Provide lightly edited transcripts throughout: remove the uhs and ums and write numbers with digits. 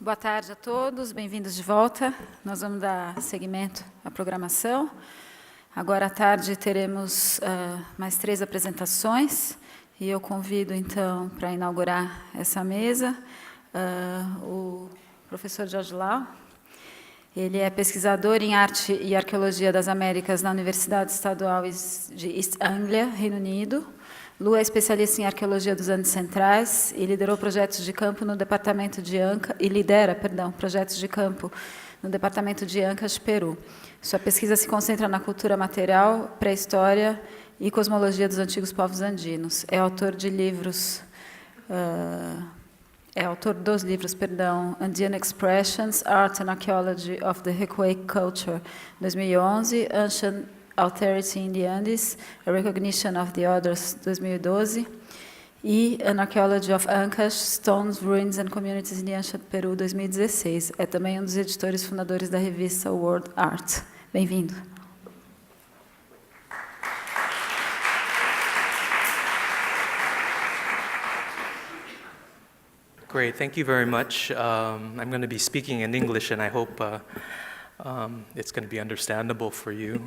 Boa tarde a todos, bem-vindos de volta. Nós vamos dar seguimento à programação. Agora à tarde teremos mais 3 apresentações e eu convido, então, para inaugurar essa mesa, o professor Jorge Lau. Ele é pesquisador em Arte e Arqueologia das Américas na Universidade Estadual de East Anglia, Reino Unido. Lu é especialista em arqueologia dos Andes Centrais e liderou projetos de campo no departamento de Ancash, projetos de campo no departamento de Ancash, Peru. Sua pesquisa se concentra na cultura material, pré-história e cosmologia dos antigos povos andinos. É autor dos livros, Andean Expressions, Art and Archaeology of the Recuay Culture, 2011, Ancient Alterity in the Andes, A Recognition of the Others, 2012, e An Archaeology of Ancash, Stones, Ruins and Communities in the Ancient Peru, 2016. É também um dos editores fundadores da revista World Art. Bem-vindo. Great, thank you very much. I'm going to be speaking in English, and I hope it's going to be understandable for you.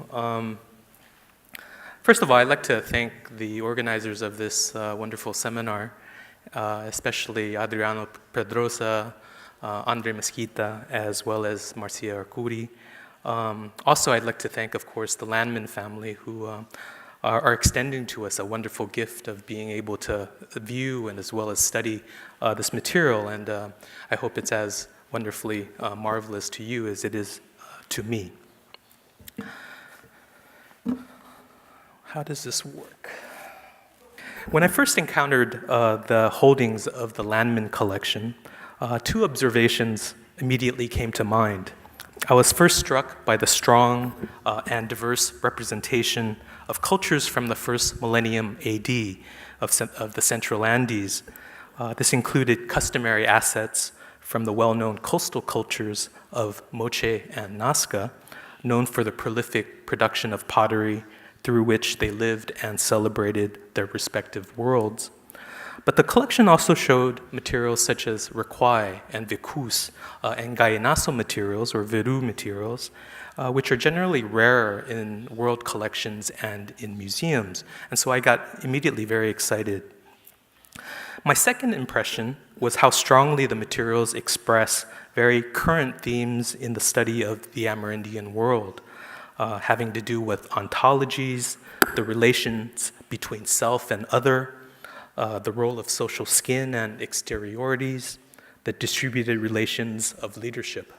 First of all, I'd like to thank the organizers of this wonderful seminar, especially Adriano Pedrosa, Andre Mesquita, as well as Marcia Arcuri. Also, I'd like to thank, of course, the Landmann family, who are extending to us a wonderful gift of being able to view and as well as study this material, and I hope it's as wonderfully marvelous to you as it is to me. How does this work? When I first encountered the holdings of the Landmann collection, 2 observations immediately came to mind. I was first struck by the strong and diverse representation of cultures from the first millennium AD of the Central Andes. This included customary assets from the well-known coastal cultures of Moche and Nazca, known for the prolific production of pottery through which they lived and celebrated their respective worlds. But the collection also showed materials such as recuay and vicus and gallinazo materials, or veru materials, which are generally rarer in world collections and in museums. And so I got immediately very excited. My second impression was how strongly the materials express very current themes in the study of the Amerindian world, having to do with ontologies, the relations between self and other, the role of social skin and exteriorities, the distributed relations of leadership.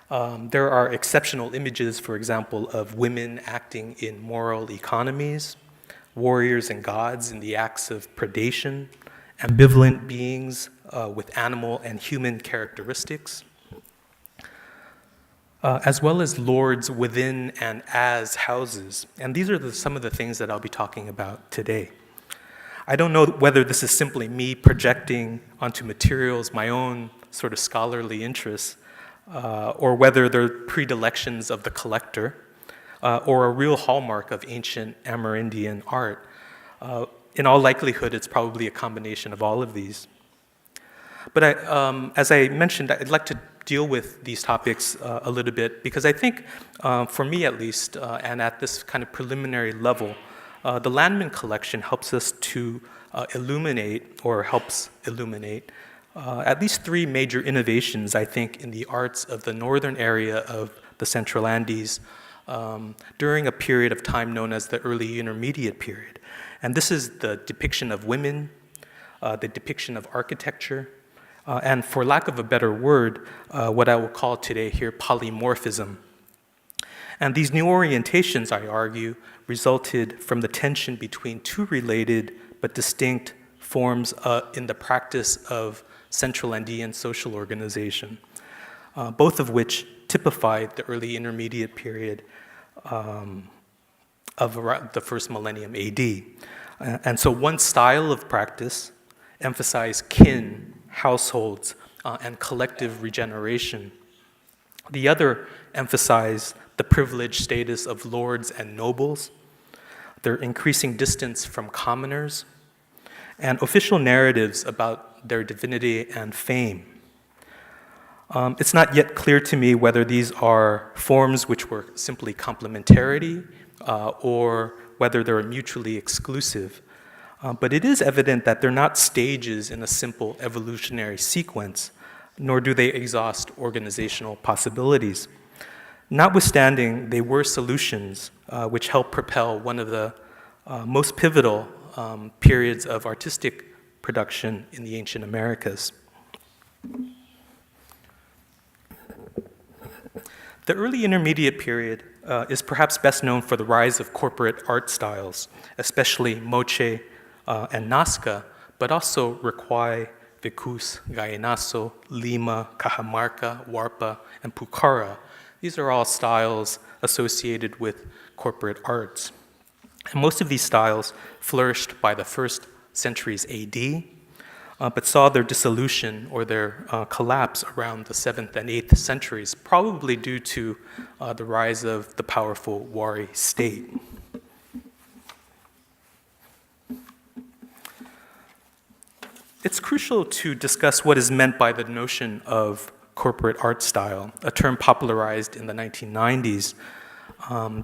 There are exceptional images, for example, of women acting in moral economies, warriors and gods in the acts of predation, ambivalent beings with animal and human characteristics, as well as lords within and as houses. And these are some of the things that I'll be talking about today. I don't know whether this is simply me projecting onto materials my own sort of scholarly interests, or whether they're predilections of the collector, or a real hallmark of ancient Amerindian art. In all likelihood, it's probably a combination of all of these. But as I mentioned, I'd like to deal with these topics a little bit, because I think, for me at least, and at this kind of preliminary level, the Landmann collection helps us to illuminate at least 3 major innovations, I think, in the arts of the northern area of the Central Andes during a period of time known as the early intermediate period. And this is the depiction of women, the depiction of architecture, and for lack of a better word, what I will call today here polymorphism. And these new orientations, I argue, resulted from the tension between 2 related but distinct forms in the practice of Central Andean social organization, both of which typified the early intermediate period of around the first millennium AD. And so one style of practice emphasized kin, households, and collective regeneration. The other emphasized the privileged status of lords and nobles, their increasing distance from commoners, and official narratives about their divinity and fame. It's not yet clear to me whether these are forms which were simply complementarity or whether they're mutually exclusive. But it is evident that they're not stages in a simple evolutionary sequence, nor do they exhaust organizational possibilities. Notwithstanding, they were solutions which helped propel one of the most pivotal periods of artistic production in the ancient Americas. The early intermediate period is perhaps best known for the rise of corporate art styles, especially moche and Nazca, but also Recuay, Vicus, Gallinazo, Lima, Cajamarca, Huarpa, and Pucara. These are all styles associated with corporate arts. And most of these styles flourished by the first centuries AD, but saw their dissolution or their collapse around the 7th and 8th centuries, probably due to the rise of the powerful Wari state. It's crucial to discuss what is meant by the notion of corporate art style, a term popularized in the 1990s.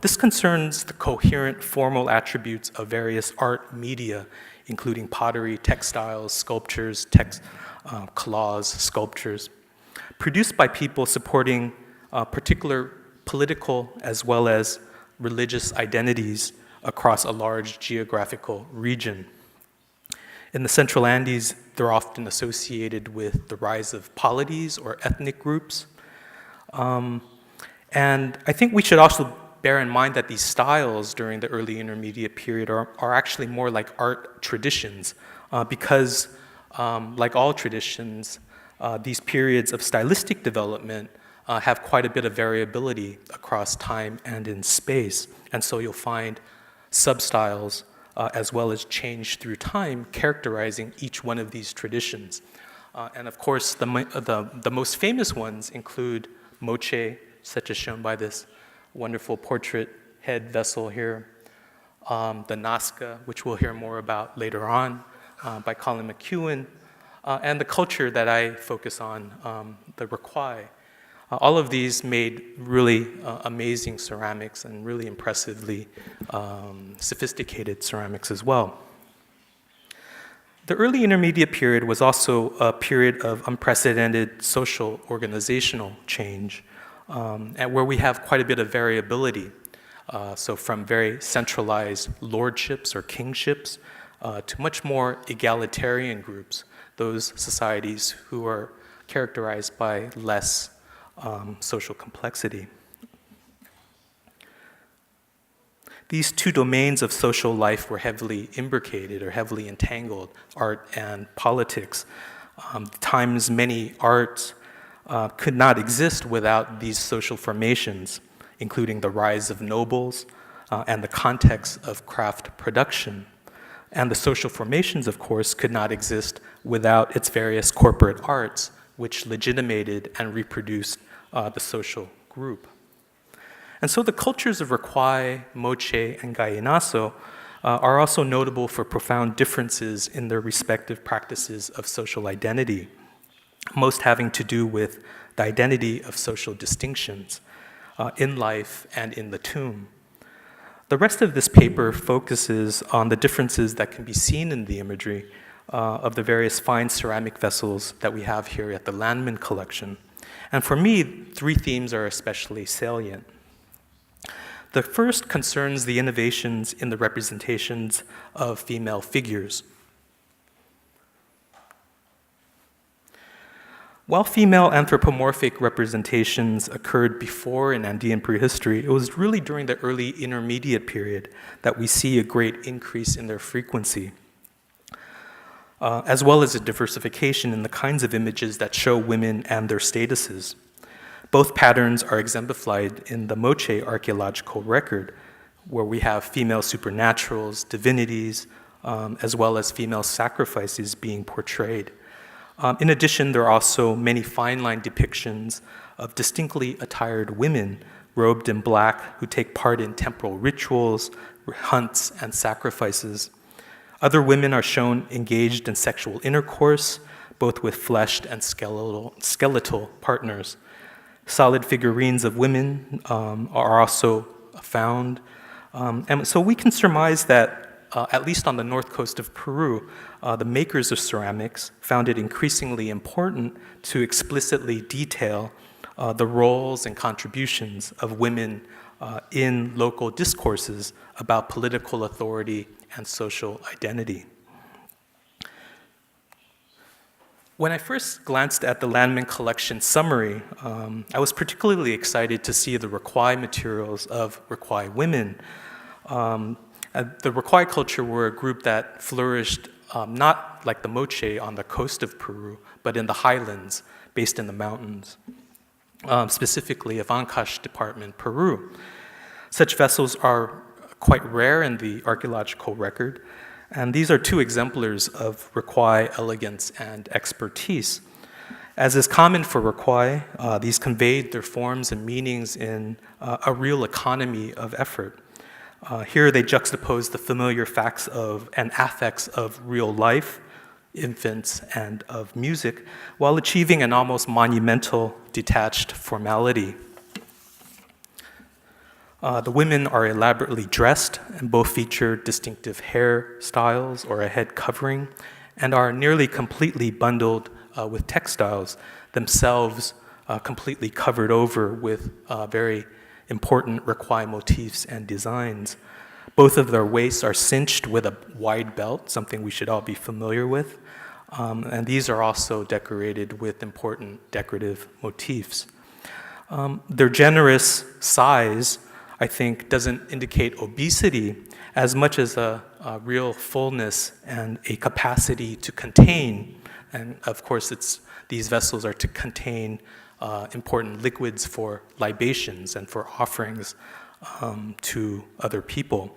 This concerns the coherent formal attributes of various art media, including pottery, textiles, sculptures, collage, sculptures, produced by people supporting particular political as well as religious identities across a large geographical region. In the Central Andes, they're often associated with the rise of polities or ethnic groups. And I think we should also bear in mind that these styles during the early intermediate period are actually more like art traditions because, like all traditions, these periods of stylistic development have quite a bit of variability across time and in space. And so you'll find substyles as well as change through time characterizing each one of these traditions. And of course, the most famous ones include moche, such as shown by this wonderful portrait head vessel here, the Nazca, which we'll hear more about later on by Colin McEwen, and the culture that I focus on, the Recuay. All of these made really amazing ceramics and really impressively sophisticated ceramics as well. The early intermediate period was also a period of unprecedented social organizational change, and where we have quite a bit of variability. So from very centralized lordships or kingships to much more egalitarian groups, those societies who are characterized by less social complexity. These two domains of social life were heavily imbricated or heavily entangled, art and politics. Times many arts could not exist without these social formations, including the rise of nobles and the context of craft production. And the social formations, of course, could not exist without its various corporate arts, which legitimated and reproduced the social group. And so the cultures of Recuay, moche, and Gallinazo are also notable for profound differences in their respective practices of social identity, most having to do with the identity of social distinctions in life and in the tomb. The rest of this paper focuses on the differences that can be seen in the imagery of the various fine ceramic vessels that we have here at the Landmann collection. And for me, three themes are especially salient. The first concerns the innovations in the representations of female figures. While female anthropomorphic representations occurred before in Andean prehistory, it was really during the early intermediate period that we see a great increase in their frequency, as well as a diversification in the kinds of images that show women and their statuses. Both patterns are exemplified in the Moche archaeological record, where we have female supernaturals, divinities, as well as female sacrifices being portrayed. In addition, there are also many fine-line depictions of distinctly attired women robed in black who take part in temporal rituals, hunts, and sacrifices. Other women are shown engaged in sexual intercourse, both with fleshed and skeletal partners. Solid figurines of women are also found. And so we can surmise that, at least on the north coast of Peru, the makers of ceramics found it increasingly important to explicitly detail the roles and contributions of women in local discourses about political authority and social identity. When I first glanced at the Landmann collection summary, I was particularly excited to see the Requai materials of Requai women. The Requai culture were a group that flourished not like the Moche on the coast of Peru, but in the highlands, based in the mountains, specifically of Ancash Department, Peru. Such vessels are quite rare in the archaeological record, and these are two exemplars of Requai elegance and expertise. As is common for Requai, these conveyed their forms and meanings in a real economy of effort. Here they juxtapose the familiar facts of and affects of real life, infants, and of music, while achieving an almost monumental, detached formality. The women are elaborately dressed and both feature distinctive hairstyles or a head covering and are nearly completely bundled with textiles, themselves completely covered over with very important Requai motifs and designs. Both of their waists are cinched with a wide belt, something we should all be familiar with, and these are also decorated with important decorative motifs. Their generous size, I think, doesn't indicate obesity as much as a real fullness and a capacity to contain. And of course, these vessels are to contain important liquids for libations and for offerings to other people.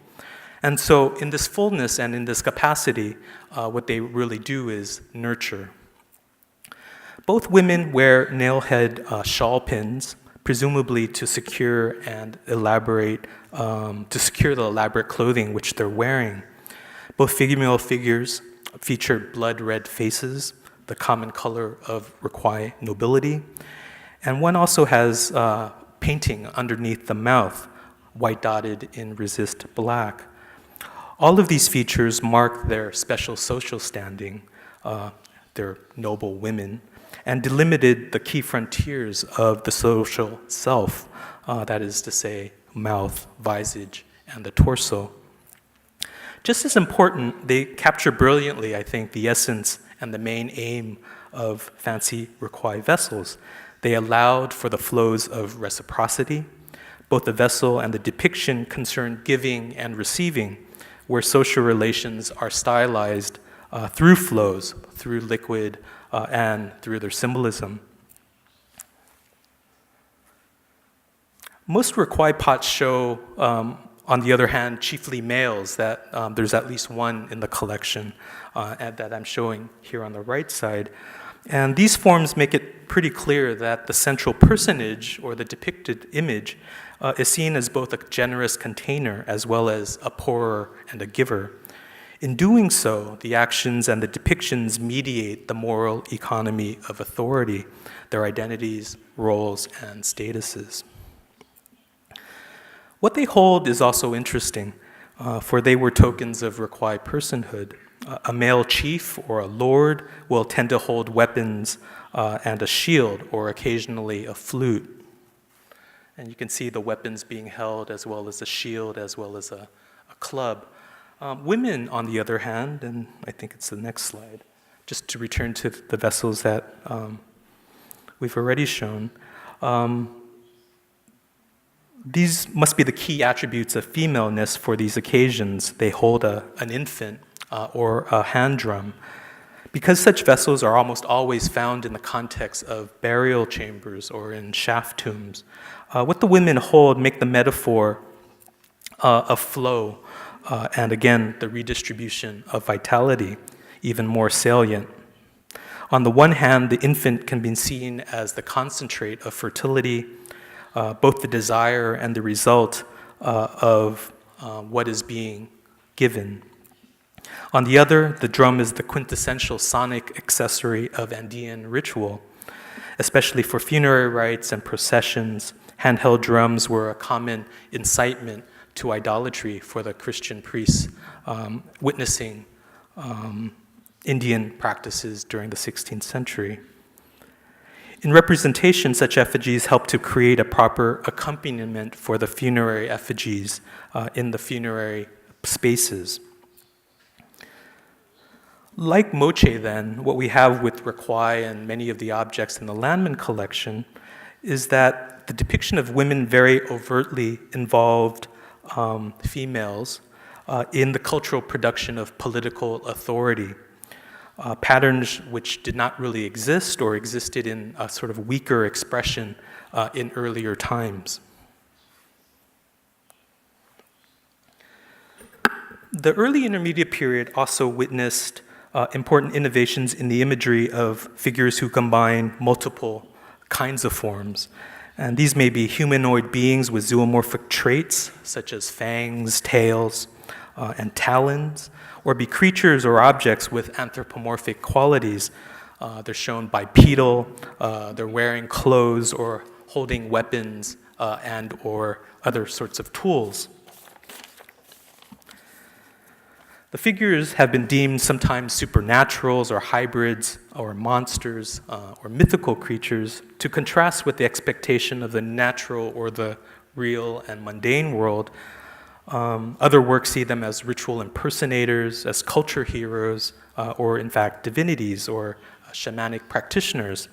And so in this fullness and in this capacity, what they really do is nurture. Both women wear nail-head shawl pins, presumably to secure and elaborate, to secure the elaborate clothing which they're wearing. Both female figures feature blood-red faces, the common color of Requai nobility. And one also has painting underneath the mouth, white dotted in resist black. All of these features mark their special social standing, they're noble women, and delimited the key frontiers of the social self, that is to say, mouth, visage, and the torso. Just as important, they capture brilliantly, I think, the essence and the main aim of fancy Requai vessels. They allowed for the flows of reciprocity. Both the vessel and the depiction concern giving and receiving, where social relations are stylized through flows, through liquid, and through their symbolism. Most Requai pots show, on the other hand, chiefly males, that there's at least one in the collection that I'm showing here on the right side. And these forms make it pretty clear that the central personage, or the depicted image, is seen as both a generous container as well as a pourer and a giver. In doing so, the actions and the depictions mediate the moral economy of authority, their identities, roles, and statuses. What they hold is also interesting, for they were tokens of Requai personhood. A male chief or a lord will tend to hold weapons and a shield, or occasionally a flute. And you can see the weapons being held, as well as a shield, as well as a club. Women, on the other hand, and I think it's the next slide, just to return to the vessels that we've already shown, these must be the key attributes of femaleness for these occasions. They hold an infant or a hand drum. Because such vessels are almost always found in the context of burial chambers or in shaft tombs, what the women hold make the metaphor of flow and again, the redistribution of vitality even more salient. On the one hand, the infant can be seen as the concentrate of fertility, both the desire and the result of what is being given. On the other, the drum is the quintessential sonic accessory of Andean ritual. Especially for funerary rites and processions, handheld drums were a common incitement to idolatry for the Christian priests witnessing Indian practices during the 16th century. In representation, such effigies help to create a proper accompaniment for the funerary effigies in the funerary spaces. Like moche, then, what we have with Requai and many of the objects in the Landmann collection is that the depiction of women very overtly involved females in the cultural production of political authority. Patterns which did not really exist or existed in a sort of weaker expression in earlier times. The early intermediate period also witnessed important innovations in the imagery of figures who combine multiple kinds of forms. And these may be humanoid beings with zoomorphic traits, such as fangs, tails, and talons, or be creatures or objects with anthropomorphic qualities. They're shown bipedal, they're wearing clothes or holding weapons and or other sorts of tools. The figures have been deemed sometimes supernaturals or hybrids or monsters or mythical creatures to contrast with the expectation of the natural or the real and mundane world. Other works see them as ritual impersonators, as culture heroes, or in fact divinities or shamanic practitioners.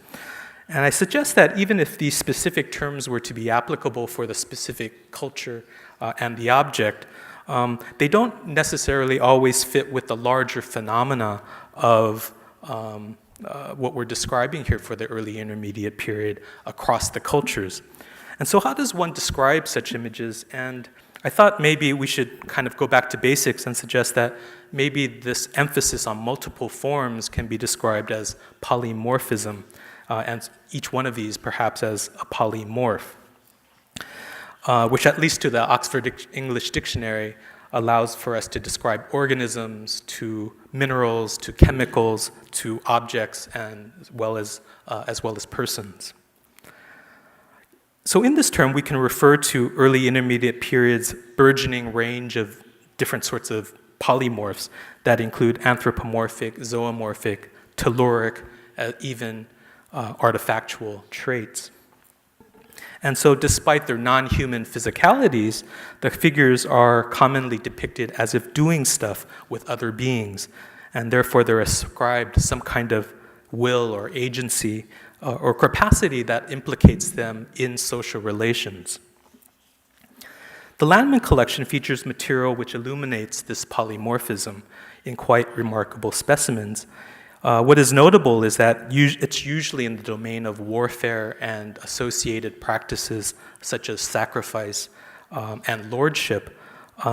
And I suggest that even if these specific terms were to be applicable for the specific culture and the object, they don't necessarily always fit with the larger phenomena of what we're describing here for the early intermediate period across the cultures. And so how does one describe such images? And I thought maybe we should kind of go back to basics and suggest that maybe this emphasis on multiple forms can be described as polymorphism, and each one of these perhaps as a polymorph. Which at least to the Oxford English Dictionary allows for us to describe organisms, to minerals, to chemicals, to objects, and as well as persons. So in this term, we can refer to early intermediate periods' burgeoning range of different sorts of polymorphs that include anthropomorphic, zoomorphic, telluric, even artifactual traits. And so despite their non-human physicalities, the figures are commonly depicted as if doing stuff with other beings, and therefore they're ascribed some kind of will or agency or capacity that implicates them in social relations. The Landmann collection features material which illuminates this polymorphism in quite remarkable specimens. What is notable is that it's usually in the domain of warfare and associated practices such as sacrifice and lordship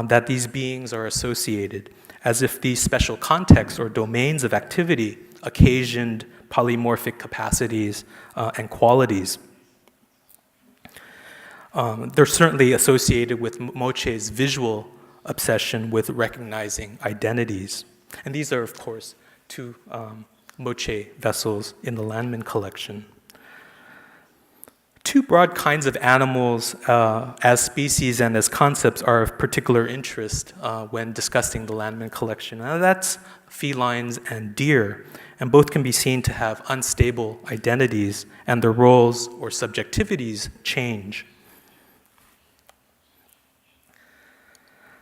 that these beings are associated, as if these special contexts or domains of activity occasioned polymorphic capacities and qualities. They're certainly associated with Moche's visual obsession with recognizing identities. And these are, of course, two Moche vessels in the Landmann collection. Two broad kinds of animals as species and as concepts are of particular interest when discussing the Landmann collection. Now, that's felines and deer, and both can be seen to have unstable identities, and their roles or subjectivities change.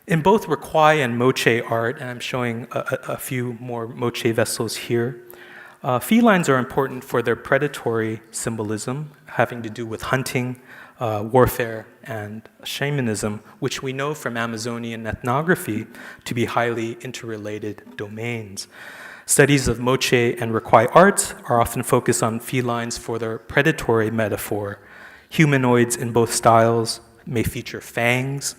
In both Requai and Moche art, and I'm showing a few more Moche vessels here, felines are important for their predatory symbolism, having to do with hunting, warfare, and shamanism, which we know from Amazonian ethnography to be highly interrelated domains. Studies of Moche and Requai art are often focused on felines for their predatory metaphor. Humanoids in both styles may feature fangs,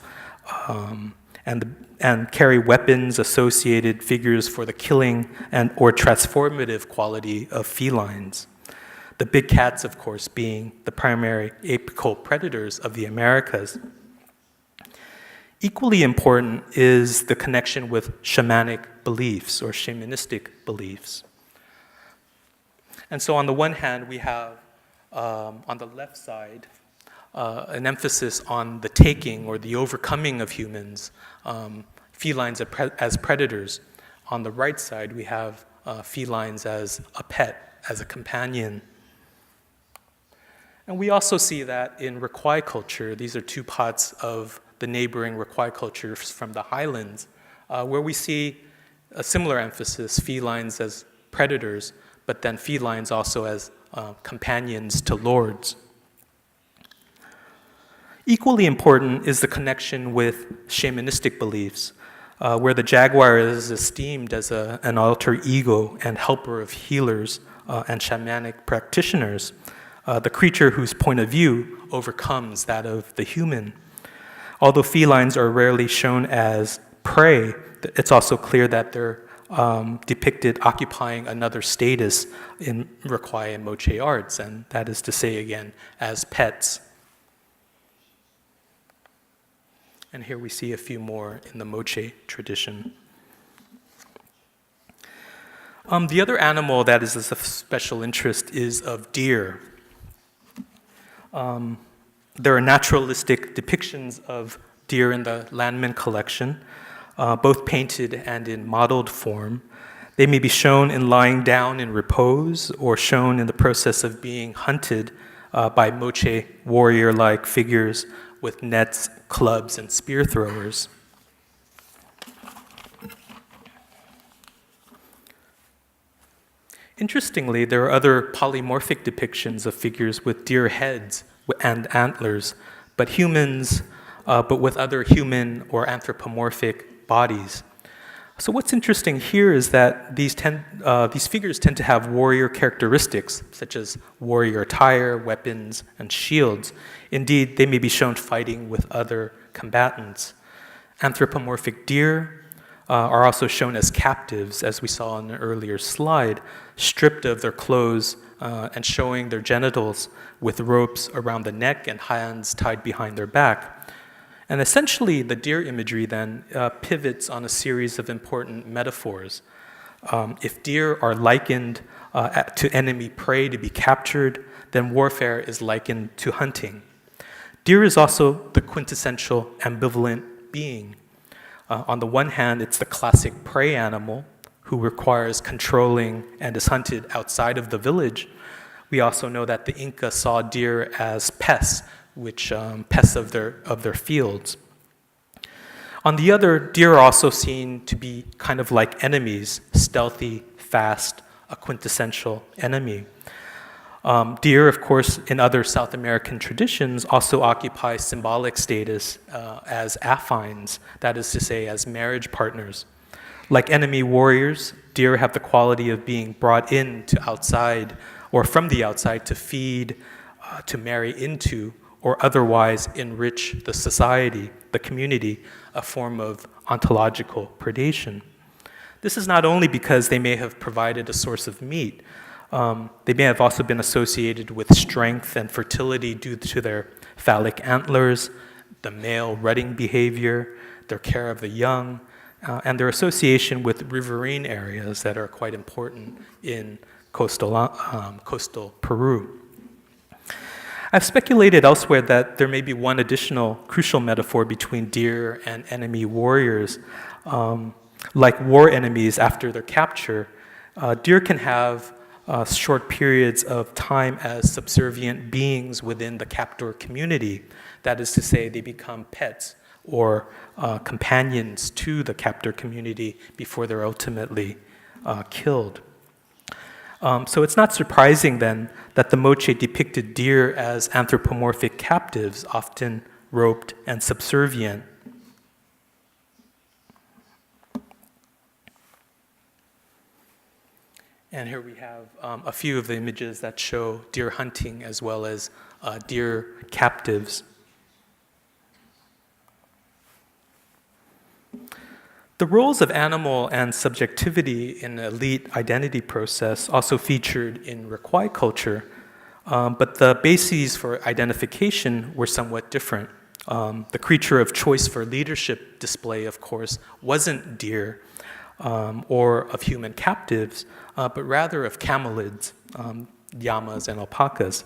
and carry weapons, associated figures for the killing and or transformative quality of felines. The big cats, of course, being the primary apical predators of the Americas. Equally important is the connection with shamanic beliefs or shamanistic beliefs. And so on the one hand, we have, on the left side, an emphasis on the taking or the overcoming of humans, felines as predators. On the right side, we have felines as a pet, as a companion. And we also see that in Rakwai culture. These are two pots of the neighboring Rakwai cultures from the highlands, where we see a similar emphasis, felines as predators, but then felines also as companions to lords. Equally important is the connection with shamanistic beliefs, where the jaguar is esteemed as an alter ego and helper of healers and shamanic practitioners, the creature whose point of view overcomes that of the human. Although felines are rarely shown as prey, it's also clear that they're depicted occupying another status in Rakwai and Moche arts, and that is to say, again, as pets. And here we see a few more in the Moche tradition. The other animal that is of special interest is of deer. There are naturalistic depictions of deer in the Landmann collection, both painted and in modeled form. They may be shown in lying down in repose or shown in the process of being hunted by Moche warrior-like figures with nets, clubs, and spear throwers. Interestingly, there are other polymorphic depictions of figures with deer heads and antlers, but with other human or anthropomorphic bodies. So what's interesting here is that these figures tend to have warrior characteristics, such as warrior attire, weapons, and shields. Indeed, they may be shown fighting with other combatants. Anthropomorphic deer are also shown as captives, as we saw in an earlier slide, stripped of their clothes and showing their genitals with ropes around the neck and hands tied behind their back. And essentially, the deer imagery then pivots on a series of important metaphors. If deer are likened to enemy prey to be captured, then warfare is likened to hunting. Deer is also the quintessential ambivalent being. On the one hand, it's the classic prey animal who requires controlling and is hunted outside of the village. We also know that the Inca saw deer as pests, pests of their fields. On the other, deer are also seen to be kind of like enemies, stealthy, fast, a quintessential enemy. Deer, of course, in other South American traditions, also occupy symbolic status as affines, that is to say, as marriage partners. Like enemy warriors, deer have the quality of being brought in to outside or from the outside to feed, to marry into, or otherwise enrich the society, the community, a form of ontological predation. This is not only because they may have provided a source of meat, they may have also been associated with strength and fertility due to their phallic antlers, the male rutting behavior, their care of the young, and their association with riverine areas that are quite important in coastal Peru. I've speculated elsewhere that there may be one additional crucial metaphor between deer and enemy warriors. Like war enemies after their capture, deer can have short periods of time as subservient beings within the captor community. That is to say, they become pets or companions to the captor community before they're ultimately killed. So it's not surprising then that the Moche depicted deer as anthropomorphic captives, often roped and subservient. And here we have a few of the images that show deer hunting as well as deer captives. The roles of animal and subjectivity in the elite identity process also featured in Rakwai culture, but the bases for identification were somewhat different. The creature of choice for leadership display, of course, wasn't deer or of human captives, but rather of camelids, llamas, and alpacas.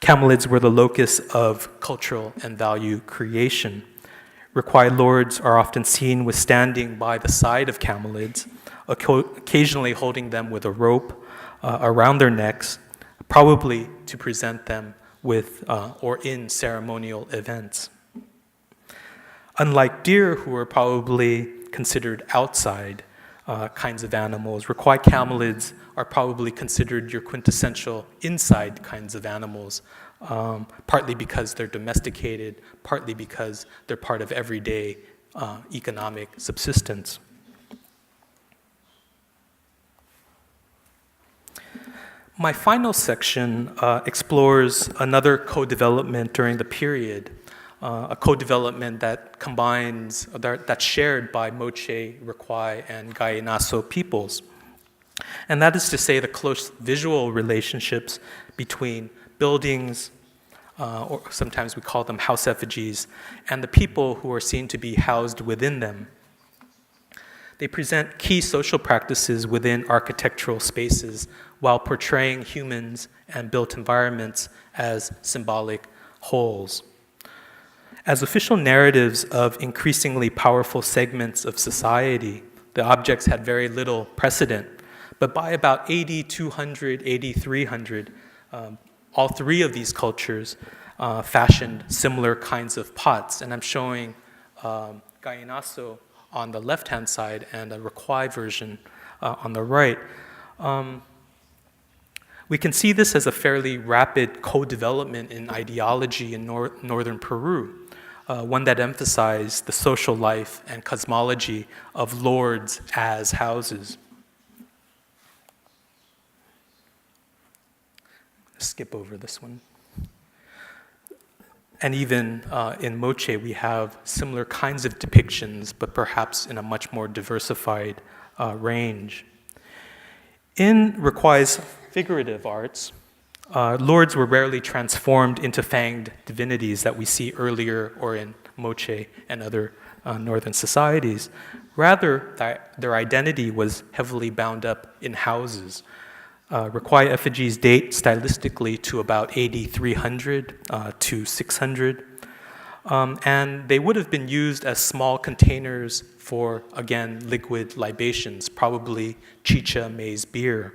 Camelids were the locus of cultural and value creation. Required lords are often seen standing by the side of camelids, occasionally holding them with a rope around their necks, probably to present them with or in ceremonial events. Unlike deer, who are probably considered outside kinds of animals, required camelids are probably considered your quintessential inside kinds of animals, partly because they're domesticated, partly because they're part of everyday economic subsistence. My final section explores another co-development during the period, a co-development that combines, that's shared by Moche, Requai, and Gallinazo peoples. And that is to say the close visual relationships between buildings, or sometimes we call them house effigies, and the people who are seen to be housed within them. They present key social practices within architectural spaces while portraying humans and built environments as symbolic wholes. As official narratives of increasingly powerful segments of society, the objects had very little precedent. But by about 8200, 8300, all three of these cultures fashioned similar kinds of pots. And I'm showing Gallinazo on the left-hand side and a Requai version on the right. We can see this as a fairly rapid co-development in ideology in northern Peru, one that emphasized the social life and cosmology of lords as houses. Skip over this one. And even in Moche, we have similar kinds of depictions, but perhaps in a much more diversified range. In Requai's figurative arts, lords were rarely transformed into fanged divinities that we see earlier or in Moche and other northern societies. Rather, their identity was heavily bound up in houses. Requai effigies date stylistically to about 8300 to 600. And they would have been used as small containers for, again, liquid libations, probably chicha maize beer.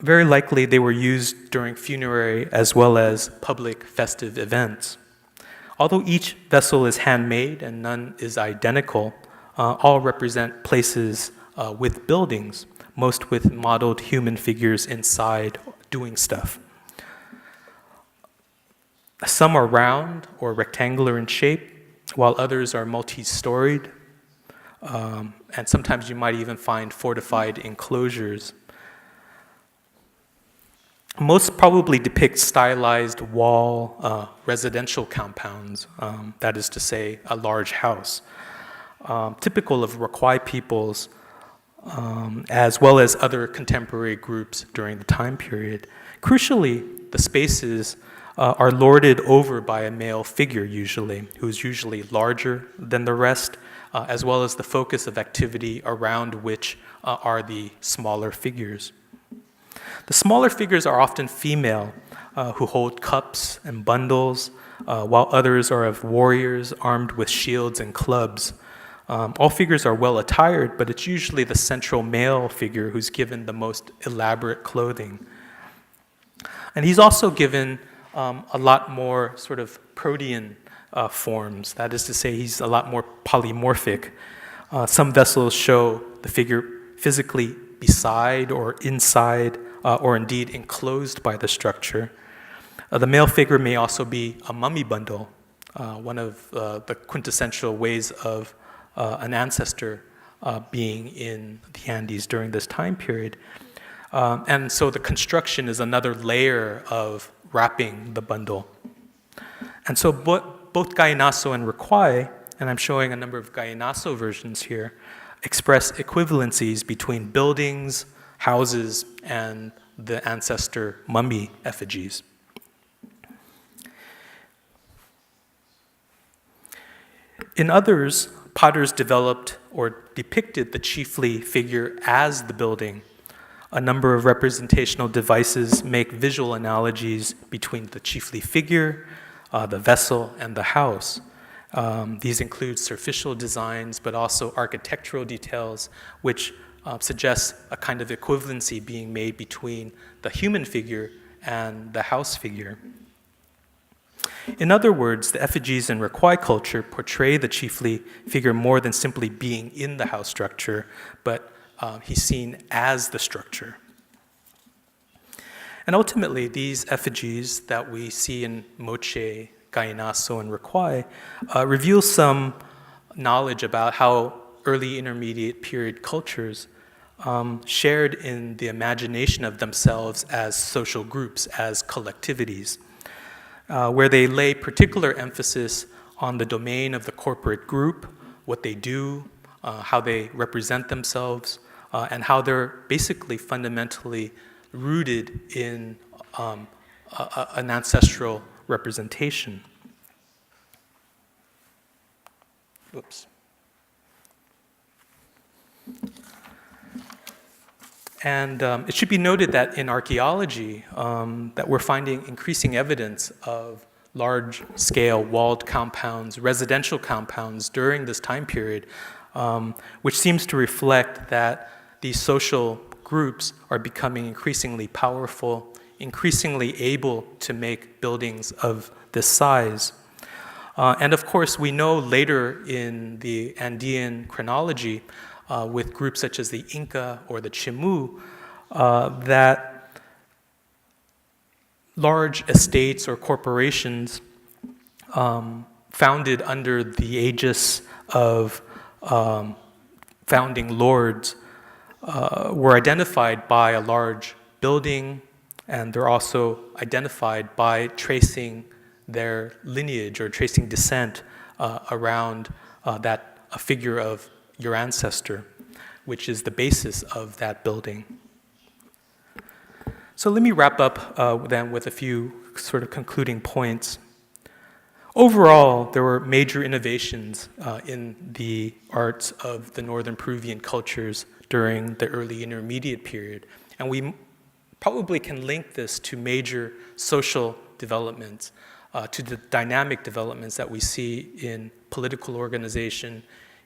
Very likely they were used during funerary as well as public festive events. Although each vessel is handmade and none is identical, all represent places with buildings, most with modeled human figures inside doing stuff. Some are round or rectangular in shape, while others are multi-storied, and sometimes you might even find fortified enclosures. Most probably depict stylized wall residential compounds, that is to say, a large house, typical of Requai peoples, as well as other contemporary groups during the time period. Crucially, the spaces are lorded over by a male figure usually, who's usually larger than the rest, as well as the focus of activity around which are the smaller figures. The smaller figures are often female, who hold cups and bundles, while others are of warriors armed with shields and clubs. All figures are well attired, but it's usually the central male figure who's given the most elaborate clothing. And he's also given a lot more sort of protean forms. That is to say, he's a lot more polymorphic. Some vessels show the figure physically beside or inside or indeed enclosed by the structure. The male figure may also be a mummy bundle, one of the quintessential ways of an ancestor being in the Andes during this time period. And so the construction is another layer of wrapping the bundle. And so both Gallinazo and Requai, and I'm showing a number of Gallinazo versions here, express equivalencies between buildings, houses, and the ancestor mummy effigies. In others, potters developed or depicted the chiefly figure as the building. A number of representational devices make visual analogies between the chiefly figure, the vessel, and the house. These include superficial designs, but also architectural details, which suggests a kind of equivalency being made between the human figure and the house figure. In other words, the effigies in Requai culture portray the chiefly figure more than simply being in the house structure, but he's seen as the structure. And ultimately, these effigies that we see in Moche, Gainaso, and Requai reveal some knowledge about how early intermediate period cultures shared in the imagination of themselves as social groups, as collectivities, where they lay particular emphasis on the domain of the corporate group, what they do, how they represent themselves, and how they're basically fundamentally rooted in an ancestral representation. Oops. And it should be noted that in archaeology, that we're finding increasing evidence of large-scale walled compounds, residential compounds during this time period, which seems to reflect that these social groups are becoming increasingly powerful, increasingly able to make buildings of this size. And of course, we know later in the Andean chronology, with groups such as the Inca or the Chimu, that large estates or corporations founded under the aegis of founding lords were identified by a large building, and they're also identified by tracing their lineage or tracing descent around a figure of your ancestor, which is the basis of that building. So let me wrap up then with a few sort of concluding points. Overall, there were major innovations in the arts of the northern Peruvian cultures during the early intermediate period, and we probably can link this to major social developments, to the dynamic developments that we see in political organization,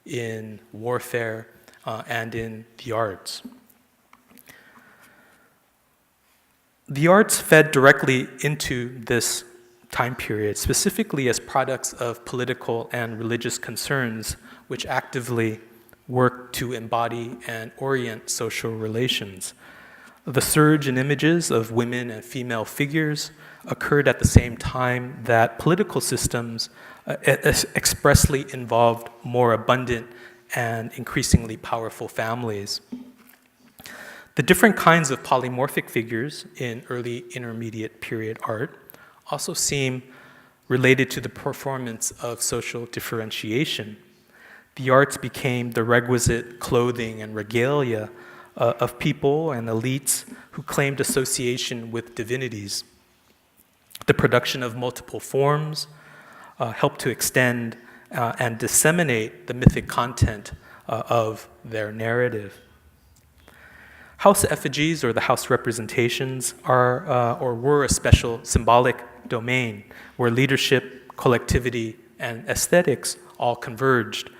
in warfare, and in the arts. The arts fed directly into this time period, specifically as products of political and religious concerns, which actively worked to embody and orient social relations. The surge in images of women and female figures occurred at the same time that political systems expressly involved more abundant and increasingly powerful families. The different kinds of polymorphic figures in early intermediate period art also seem related to the performance of social differentiation. The arts became the requisite clothing and regalia of people and elites who claimed association with divinities. The production of multiple forms helped to extend and disseminate the mythic content of their narrative. House effigies, or the house representations, are or were a special symbolic domain where leadership, collectivity, and aesthetics all converged.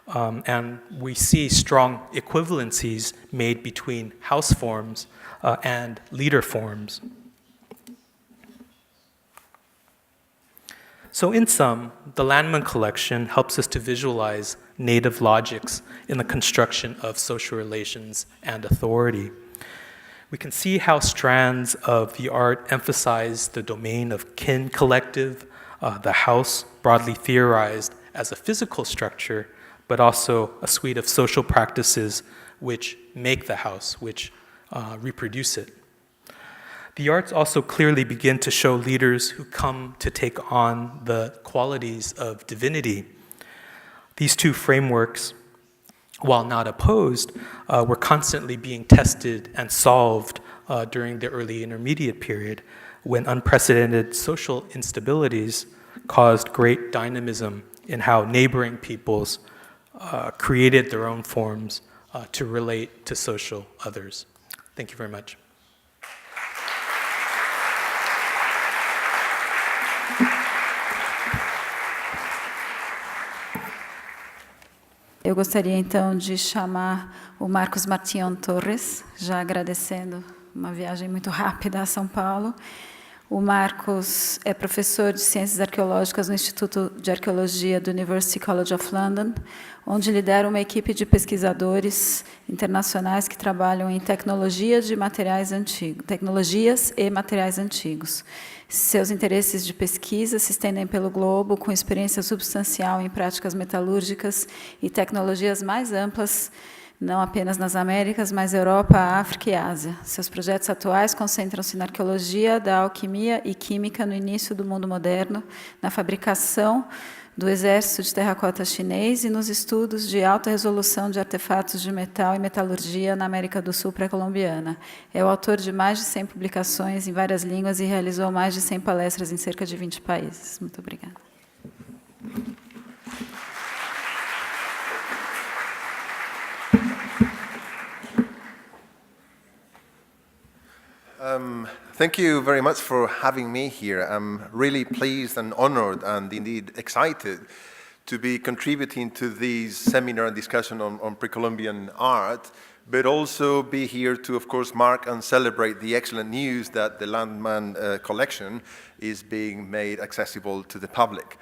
And we see strong equivalencies made between house forms and leader forms. So in sum, the Landmann collection helps us to visualize native logics in the construction of social relations and authority. We can see how strands of the art emphasize the domain of kin collective, the house broadly theorized as a physical structure, but also a suite of social practices which make the house, which reproduce it. The arts also clearly begin to show leaders who come to take on the qualities of divinity. These two frameworks, while not opposed, were constantly being tested and solved during the early intermediate period, when unprecedented social instabilities caused great dynamism in how neighboring peoples created their own forms to relate to social others. Thank you very much. Eu gostaria, então, de chamar o Marcos Martião Torres, já agradecendo uma viagem muito rápida a São Paulo. O Marcos é professor de Ciências Arqueológicas no Instituto de Arqueologia do University College of London, onde lidera uma equipe de pesquisadores internacionais que trabalham em tecnologias e materiais antigos. Seus interesses de pesquisa se estendem pelo globo, com experiência substancial em práticas metalúrgicas e tecnologias mais amplas, não apenas nas Américas, mas Europa, África e Ásia. Seus projetos atuais concentram-se na arqueologia da alquimia e química no início do mundo moderno, na fabricação do exército de terracota chinês e nos estudos de alta resolução de artefatos de metal e metalurgia na América do Sul pré-colombiana. É o autor de mais de 100 publicações em várias línguas e realizou mais de 100 palestras em cerca de 20 países. Muito obrigada. Thank you very much for having me here. I'm really pleased and honored and indeed excited to be contributing to this seminar and discussion on pre-Columbian art, but also be here to, of course, mark and celebrate the excellent news that the Landmann collection is being made accessible to the public.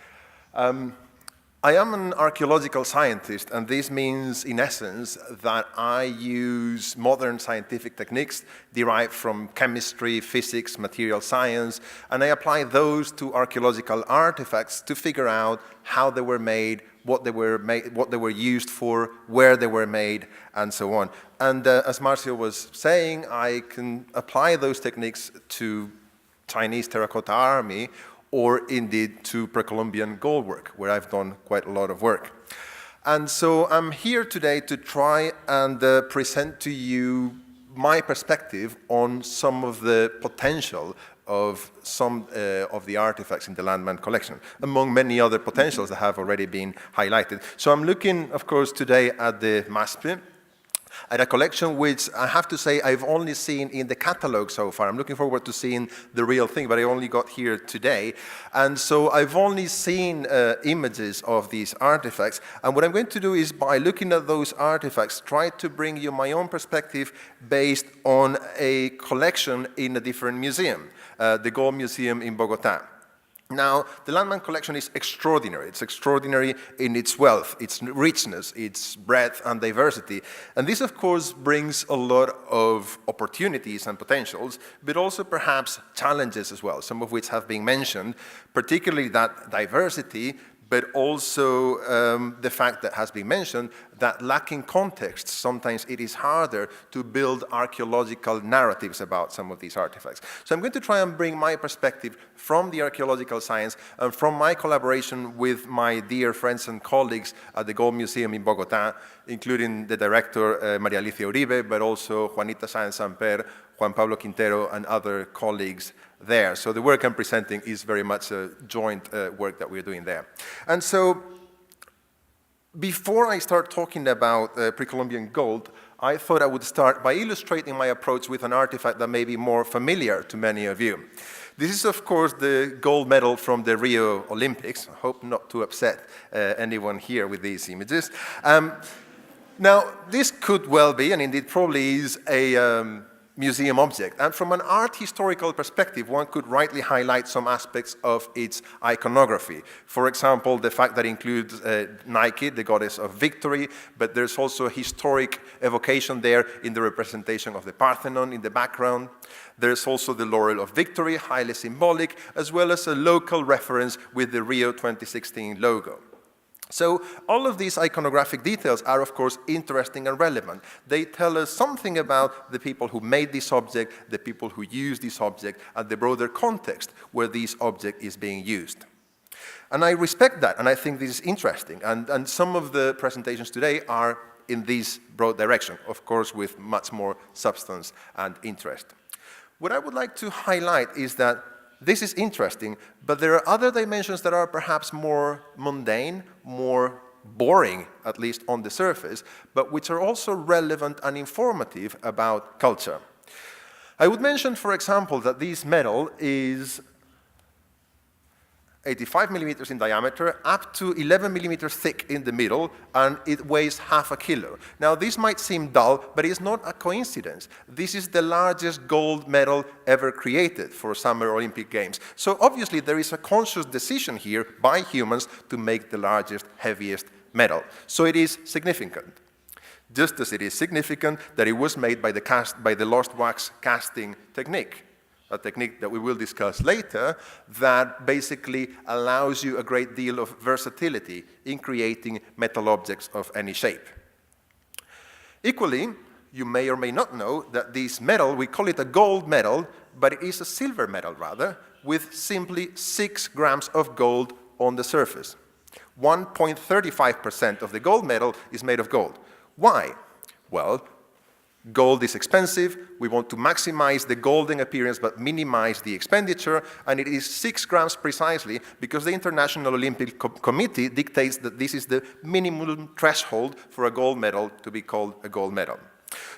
I am an archaeological scientist, and this means, in essence, that I use modern scientific techniques derived from chemistry, physics, material science, and I apply those to archaeological artifacts to figure out how they were made, what they were used for, where they were made, and so on. And as Marcio was saying, I can apply those techniques to Chinese terracotta army, or indeed to pre-Columbian gold work, where I've done quite a lot of work. And so I'm here today to try and present to you my perspective on some of the potential of some of the artifacts in the Landmann collection, among many other potentials that have already been highlighted. So I'm looking, of course, today at the MASP, at a collection which I have to say I've only seen in the catalog so far. I'm looking forward to seeing the real thing, but I only got here today. And so I've only seen images of these artifacts. And what I'm going to do is, by looking at those artifacts, try to bring you my own perspective based on a collection in a different museum, the Gold Museum in Bogota. Now, the Landmann collection is extraordinary. It's extraordinary in its wealth, its richness, its breadth and diversity. And this, of course, brings a lot of opportunities and potentials, but also perhaps challenges as well, some of which have been mentioned, particularly that diversity, but also the fact that has been mentioned that lacking context, sometimes it is harder to build archaeological narratives about some of these artifacts. So I'm going to try and bring my perspective from the archaeological science and from my collaboration with my dear friends and colleagues at the Gold Museum in Bogota, including the director, Maria Alicia Uribe, but also Juanita Sáenz-Samper, Juan Pablo Quintero, and other colleagues there. So the work I'm presenting is very much a joint work that we're doing there. And so before I start talking about pre-Columbian gold, I thought I would start by illustrating my approach with an artifact that may be more familiar to many of you. This is, of course, the gold medal from the Rio Olympics. I hope not to upset anyone here with these images. Now, this could well be, and indeed probably is, a museum object. And from an art historical perspective, one could rightly highlight some aspects of its iconography. For example, the fact that it includes Nike, the goddess of victory, but there's also a historic evocation there in the representation of the Parthenon in the background. There's also the laurel of victory, highly symbolic, as well as a local reference with the Rio 2016 logo. So all of these iconographic details are, of course, interesting and relevant. They tell us something about the people who made this object, the people who use this object, and the broader context where this object is being used. And I respect that, and I think this is interesting. And some of the presentations today are in this broad direction, of course, with much more substance and interest. What I would like to highlight is that This is interesting, but there are other dimensions that are perhaps more mundane, more boring, at least on the surface, but which are also relevant and informative about culture. I would mention, for example, that this medal is 85 millimeters in diameter, up to 11 millimeters thick in the middle, and it weighs half a kilo. Now, this might seem dull, but it's not a coincidence. This is the largest gold medal ever created for Summer Olympic Games. So obviously, there is a conscious decision here by humans to make the largest, heaviest medal. So it is significant. Just as it is significant that it was made by the lost wax casting technique, a technique that we will discuss later, that basically allows you a great deal of versatility in creating metal objects of any shape. Equally, you may or may not know that this medal, we call it a gold medal, but it is a silver medal rather, with simply 6 grams of gold on the surface. 1.35% of the gold medal is made of gold. Why? Well, gold is expensive, we want to maximize the golden appearance but minimize the expenditure, and it is 6 grams precisely because the International Olympic Committee dictates that this is the minimum threshold for a gold medal to be called a gold medal.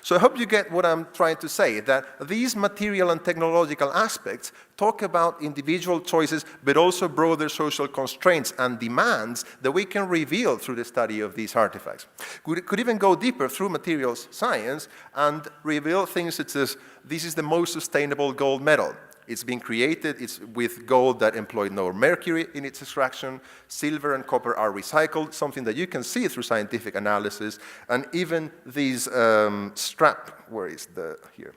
So I hope you get what I'm trying to say, that these material and technological aspects talk about individual choices, but also broader social constraints and demands that we can reveal through the study of these artifacts. We could even go deeper through materials science and reveal things such as, this is the most sustainable gold medal. It's been created, it's with gold that employed no mercury in its extraction. Silver and copper are recycled, something that you can see through scientific analysis. And even these strap, where is the, here,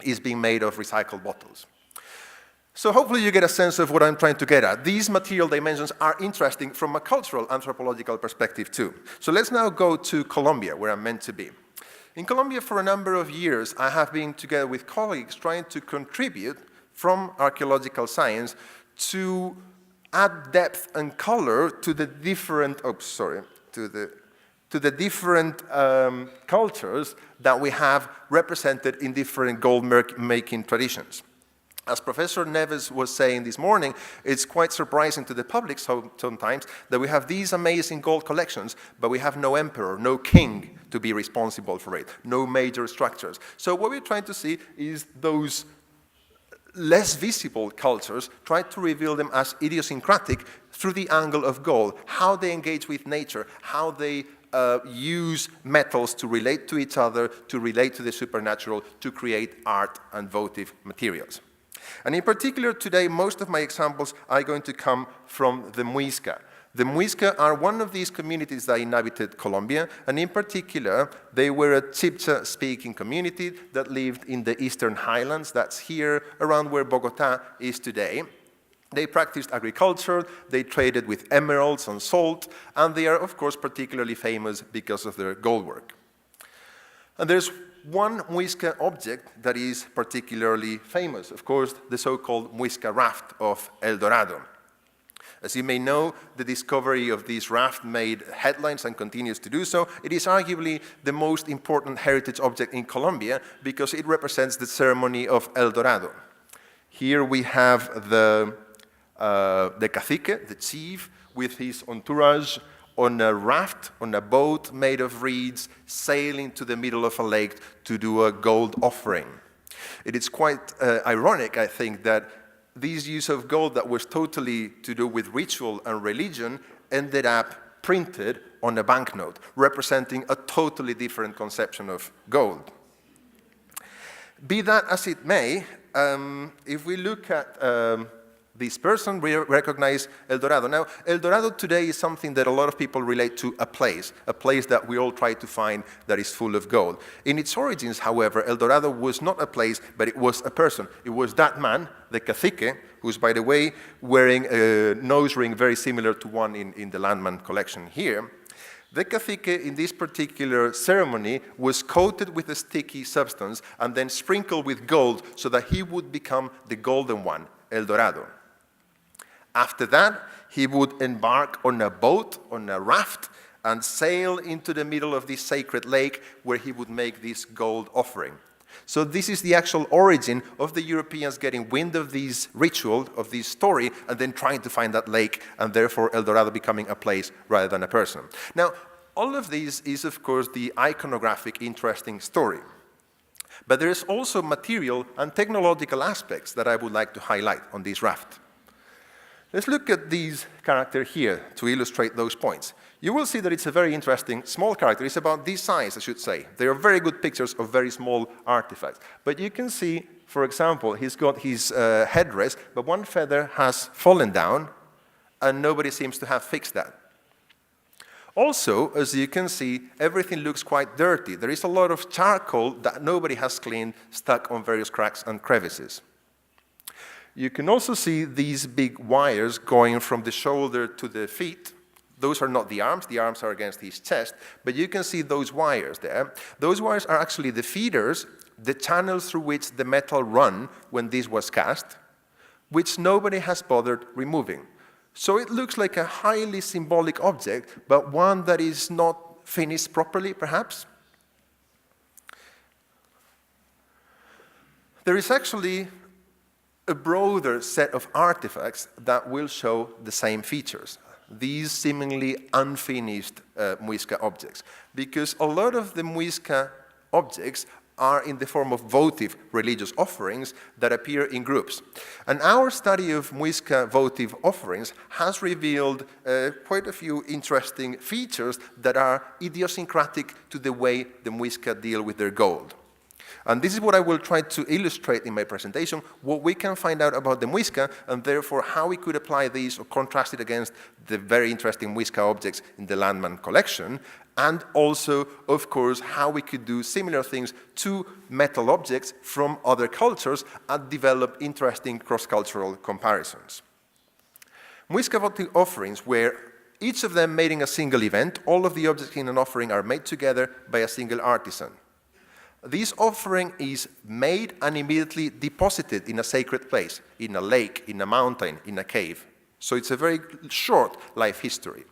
is being made of recycled bottles. So hopefully you get a sense of what I'm trying to get at. These material dimensions are interesting from a cultural anthropological perspective too. So let's now go to Colombia, where I'm meant to be. In Colombia, for a number of years, I have been together with colleagues trying to contribute from archaeological science to add depth and color to the different, to the different cultures that we have represented in different gold-making traditions. As Professor Neves was saying this morning, it's quite surprising to the public sometimes that we have these amazing gold collections, but we have no emperor, no king to be responsible for it, no major structures. So what we're trying to see is those less visible cultures, try to reveal them as idiosyncratic through the angle of gold, how they engage with nature, how they use metals to relate to each other, to relate to the supernatural, to create art and votive materials. And in particular today, most of my examples are going to come from the Muisca. The Muisca are one of these communities that inhabited Colombia, and in particular, they were a Chibcha-speaking community that lived in the eastern highlands. That's here, around where Bogota is today. They practiced agriculture, they traded with emeralds and salt, and they are, of course, particularly famous because of their gold work. And there's one Muisca object that is particularly famous, of course, the so-called Muisca raft of El Dorado. As you may know, the discovery of this raft made headlines and continues to do so. It is arguably the most important heritage object in Colombia because it represents the ceremony of El Dorado. Here we have the cacique, the chief, with his entourage on a raft, on a boat made of reeds, sailing to the middle of a lake to do a gold offering. It is quite ironic, I think, that this use of gold that was totally to do with ritual and religion ended up printed on a banknote, representing a totally different conception of gold. Be that as it may, if we look at this person, we recognize El Dorado. Now, El Dorado today is something that a lot of people relate to a place that we all try to find that is full of gold. In its origins, however, El Dorado was not a place, but it was a person. It was that man, the cacique, who's, by the way, wearing a nose ring very similar to one in the Landmann collection here. The cacique in this particular ceremony was coated with a sticky substance and then sprinkled with gold so that he would become the golden one, El Dorado. After that, he would embark on a boat, on a raft, and sail into the middle of this sacred lake where he would make this gold offering. So this is the actual origin of the Europeans getting wind of this ritual, of this story, and then trying to find that lake, and therefore El Dorado becoming a place rather than a person. Now, all of this is, of course, the iconographic interesting story. But there is also material and technological aspects that I would like to highlight on this raft. Let's look at these characters here to illustrate those points. You will see that it's a very interesting small character. It's about this size, I should say. They are very good pictures of very small artifacts. But you can see, for example, he's got his headdress, but one feather has fallen down, and nobody seems to have fixed that. Also, as you can see, everything looks quite dirty. There is a lot of charcoal that nobody has cleaned, stuck on various cracks and crevices. You can also see these big wires going from the shoulder to the feet. Those are not the arms are against his chest, but you can see those wires there. Those wires are actually the feeders, the channels through which the metal run when this was cast, which nobody has bothered removing. So it looks like a highly symbolic object, but one that is not finished properly, perhaps. There is actually a broader set of artifacts that will show the same features. These seemingly unfinished Muisca objects, because a lot of the Muisca objects are in the form of votive religious offerings that appear in groups. And our study of Muisca votive offerings has revealed quite a few interesting features that are idiosyncratic to the way the Muisca deal with their gold. And this is what I will try to illustrate in my presentation, what we can find out about the Muisca, and therefore how we could apply these or contrast it against the very interesting Muisca objects in the Landmann collection, and also, of course, how we could do similar things to metal objects from other cultures and develop interesting cross-cultural comparisons. Muisca votive offerings were each of them made in a single event. All of the objects in an offering are made together by a single artisan. This offering is made and immediately deposited in a sacred place, in a lake, in a mountain, in a cave. So it's a very short life history.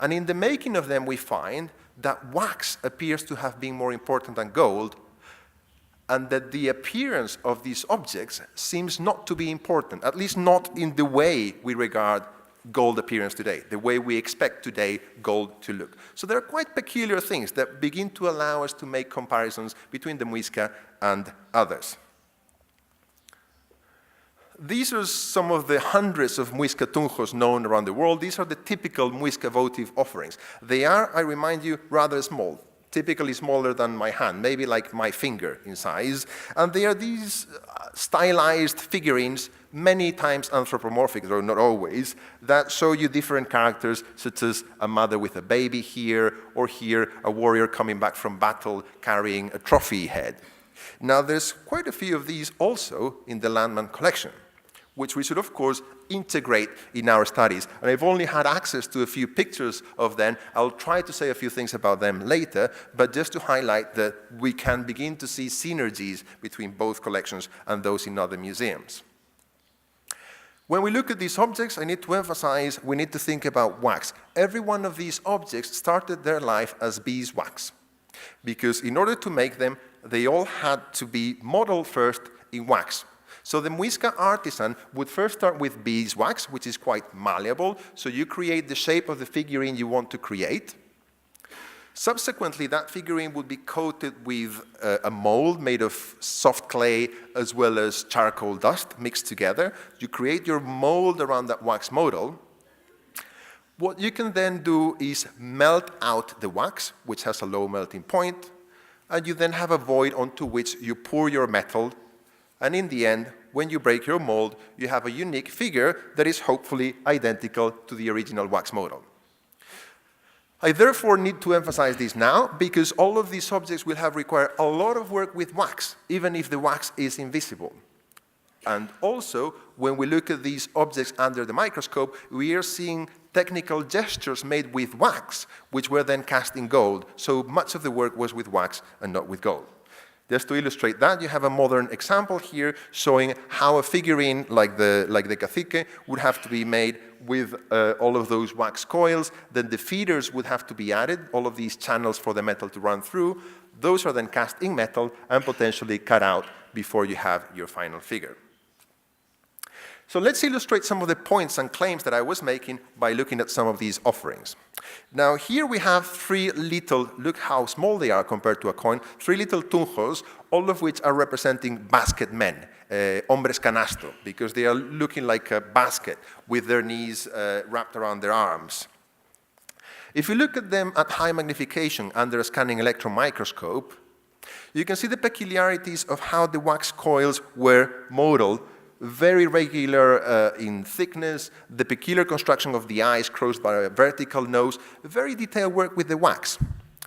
And in the making of them, we find that wax appears to have been more important than gold, and that the appearance of these objects seems not to be important, at least not in the way we regard gold appearance today, the way we expect today gold to look. So there are quite peculiar things that begin to allow us to make comparisons between the Muisca and others. These are some of the hundreds of Muisca tunjos known around the world. These are the typical Muisca votive offerings. They are, I remind you, rather small, typically smaller than my hand, maybe like my finger in size. And they are these stylized figurines, many times anthropomorphic, though not always, that show you different characters, such as a mother with a baby here, or here a warrior coming back from battle carrying a trophy head. Now, there's quite a few of these also in the Landmann collection, which we should, of course, integrate in our studies. And I've only had access to a few pictures of them. I'll try to say a few things about them later, but just to highlight that we can begin to see synergies between both collections and those in other museums. When we look at these objects, I need to emphasize we need to think about wax. Every one of these objects started their life as beeswax, because in order to make them, they all had to be modeled first in wax. So the Muisca artisan would first start with beeswax, which is quite malleable, so you create the shape of the figurine you want to create. Subsequently, that figurine would be coated with a mold made of soft clay as well as charcoal dust mixed together. You create your mold around that wax model. What you can then do is melt out the wax, which has a low melting point, and you then have a void onto which you pour your metal. And in the end, when you break your mold, you have a unique figure that is hopefully identical to the original wax model. I therefore need to emphasize this now, because all of these objects will have required a lot of work with wax, even if the wax is invisible. And also, when we look at these objects under the microscope, we are seeing technical gestures made with wax, which were then cast in gold. So much of the work was with wax and not with gold. Just to illustrate that, you have a modern example here showing how a figurine like the cacique would have to be made with all of those wax coils. Then the feeders would have to be added, all of these channels for the metal to run through. Those are then cast in metal and potentially cut out before you have your final figure. So let's illustrate some of the points and claims that I was making by looking at some of these offerings. Now here we have three little, look how small they are compared to a coin, three little tunjos, all of which are representing basket men, hombres canasto, because they are looking like a basket with their knees wrapped around their arms. If you look at them at high magnification under a scanning electron microscope, you can see the peculiarities of how the wax coils were modeled, very regular in thickness, the peculiar construction of the eyes crossed by a vertical nose, very detailed work with the wax.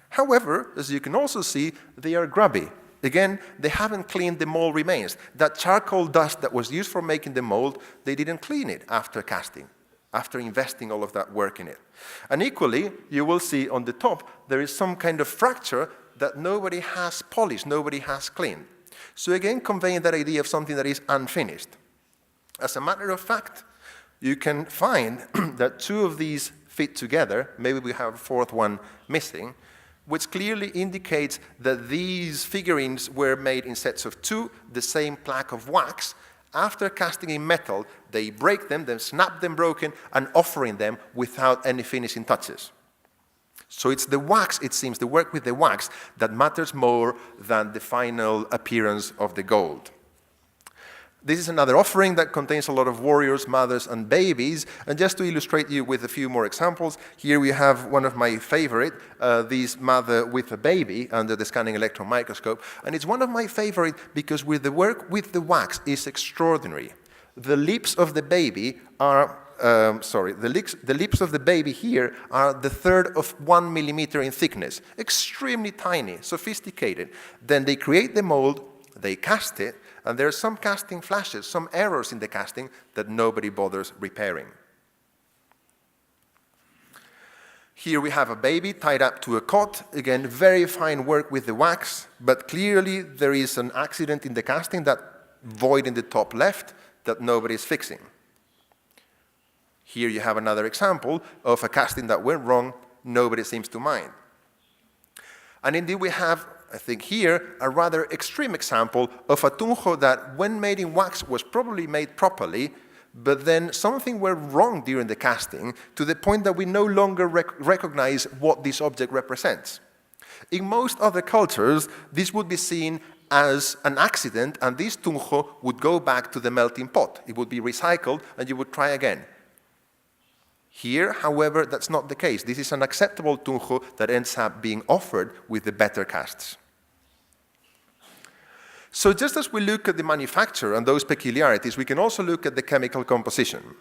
However, as you can also see, they are grubby. Again, they haven't cleaned the mold remains. That charcoal dust that was used for making the mold, they didn't clean it after casting, after investing all of that work in it. And equally, you will see on the top, there is some kind of fracture that nobody has polished, nobody has cleaned. So again, conveying that idea of something that is unfinished. As a matter of fact, you can find that two of these fit together, maybe we have a fourth one missing, which clearly indicates that these figurines were made in sets of two, the same plaque of wax. After casting in metal, they break them, then snap them broken, and offering them without any finishing touches. So it's the wax, it seems, the work with the wax that matters more than the final appearance of the gold. This is another offering that contains a lot of warriors, mothers, and babies. And just to illustrate you with a few more examples, here we have one of my favorite, this mother with a baby under the scanning electron microscope. And it's one of my favorite because with the work with the wax is extraordinary. The lips of the baby are, the lips of the baby here are the third of 1 millimeter in thickness. Extremely tiny, sophisticated. Then they create the mold, they cast it, and there are some casting flashes, some errors in the casting that nobody bothers repairing. Here we have a baby tied up to a cot. Again, very fine work with the wax, but clearly there is an accident in the casting, that void in the top left, that nobody is fixing. Here you have another example of a casting that went wrong, nobody seems to mind. And indeed we have, I think here, a rather extreme example of a tunjo that, when made in wax, was probably made properly, but then something went wrong during the casting to the point that we no longer recognize what this object represents. In most other cultures, this would be seen as an accident, and this tunjo would go back to the melting pot. It would be recycled, and you would try again. Here, however, that's not the case. This is an acceptable tunjo that ends up being offered with the better casts. So just as we look at the manufacture and those peculiarities, we can also look at the chemical composition.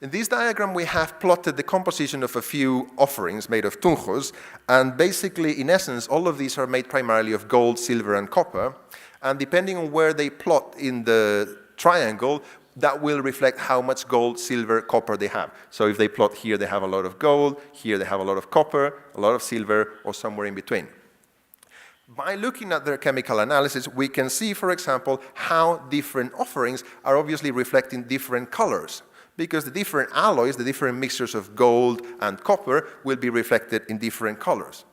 In this diagram, we have plotted the composition of a few offerings made of tunjos, and basically, in essence, all of these are made primarily of gold, silver, and copper, and depending on where they plot in the triangle, that will reflect how much gold, silver, copper they have. So if they plot here, they have a lot of gold, here they have a lot of copper, a lot of silver, or somewhere in between. By looking at their chemical analysis, we can see, for example, how different offerings are obviously reflecting different colors, because the different alloys, the different mixtures of gold and copper will be reflected in different colors.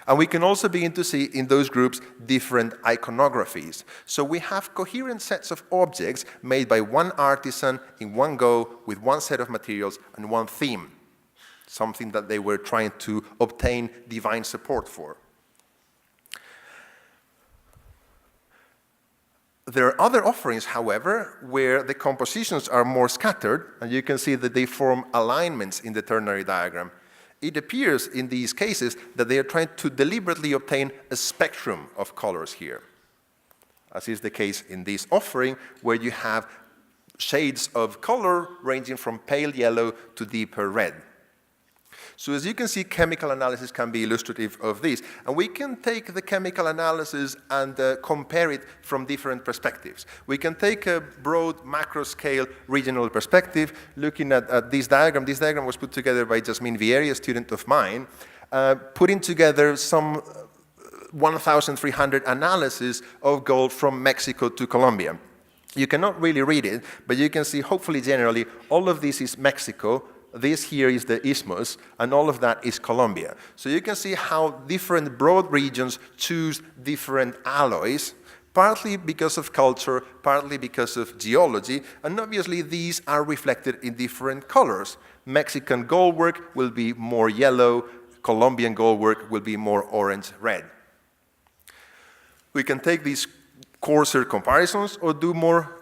And we can also begin to see in those groups different iconographies. So we have coherent sets of objects made by one artisan in one go with one set of materials and one theme, something that they were trying to obtain divine support for. There are other offerings, however, where the compositions are more scattered, and you can see that they form alignments in the ternary diagram. It appears in these cases that they are trying to deliberately obtain a spectrum of colors here, as is the case in this offering, where you have shades of color ranging from pale yellow to deeper red. So as you can see, chemical analysis can be illustrative of this. And we can take the chemical analysis and compare it from different perspectives. We can take a broad macro-scale regional perspective, looking at this diagram. This diagram was put together by Jasmine Vieri, a student of mine, putting together some 1,300 analyses of gold from Mexico to Colombia. You cannot really read it, but you can see, hopefully generally, all of this is Mexico. this here is the isthmus, and all of that is Colombia. So you can see how different broad regions choose different alloys, partly because of culture, partly because of geology, and obviously these are reflected in different colors. Mexican goldwork will be more yellow, Colombian goldwork will be more orange-red. We can take these coarser comparisons or do more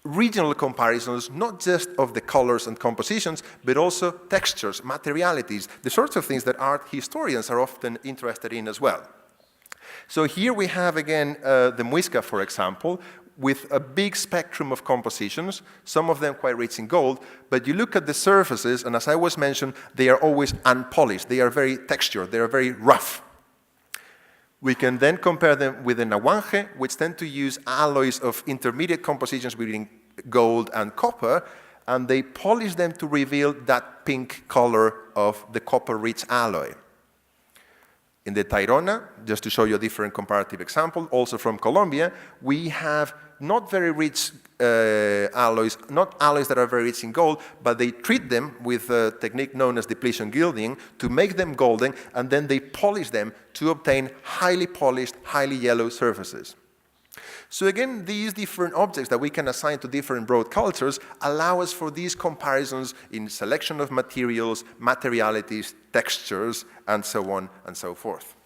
regional comparisons, not just of the colors and compositions, but also textures, materialities, the sorts of things that art historians are often interested in as well. So here we have again the Muisca, for example, with a big spectrum of compositions, some of them quite rich in gold, but you look at the surfaces, and as I was mentioned, they are always unpolished, they are very textured, they are very rough. We can then compare them with the Nahuanje, which tend to use alloys of intermediate compositions between gold and copper, and they polish them to reveal that pink color of the copper-rich alloy. In the Tayrona, just to show you a different comparative example, also from Colombia, we have not very rich alloys, not alloys that are very rich in gold, but they treat them with a technique known as depletion gilding to make them golden, and then they polish them to obtain highly polished, highly yellow surfaces. So again, these different objects that we can assign to different broad cultures allow us for these comparisons in selection of materials, materialities, textures, and so on and so forth.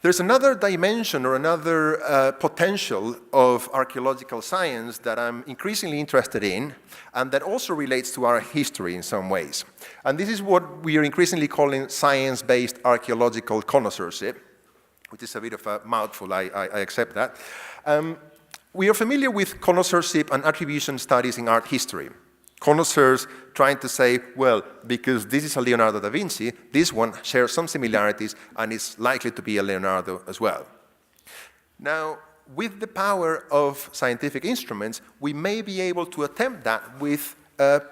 There's another dimension or another potential of archaeological science that I'm increasingly interested in, and that also relates to our history in some ways. And this is what we are increasingly calling science-based archaeological connoisseurship, which is a bit of a mouthful, I accept that. We are familiar with connoisseurship and attribution studies in art history. Connoisseurs trying to say, well, because this is a Leonardo da Vinci, this one shares some similarities and is likely to be a Leonardo as well. Now, with the power of scientific instruments, we may be able to attempt that with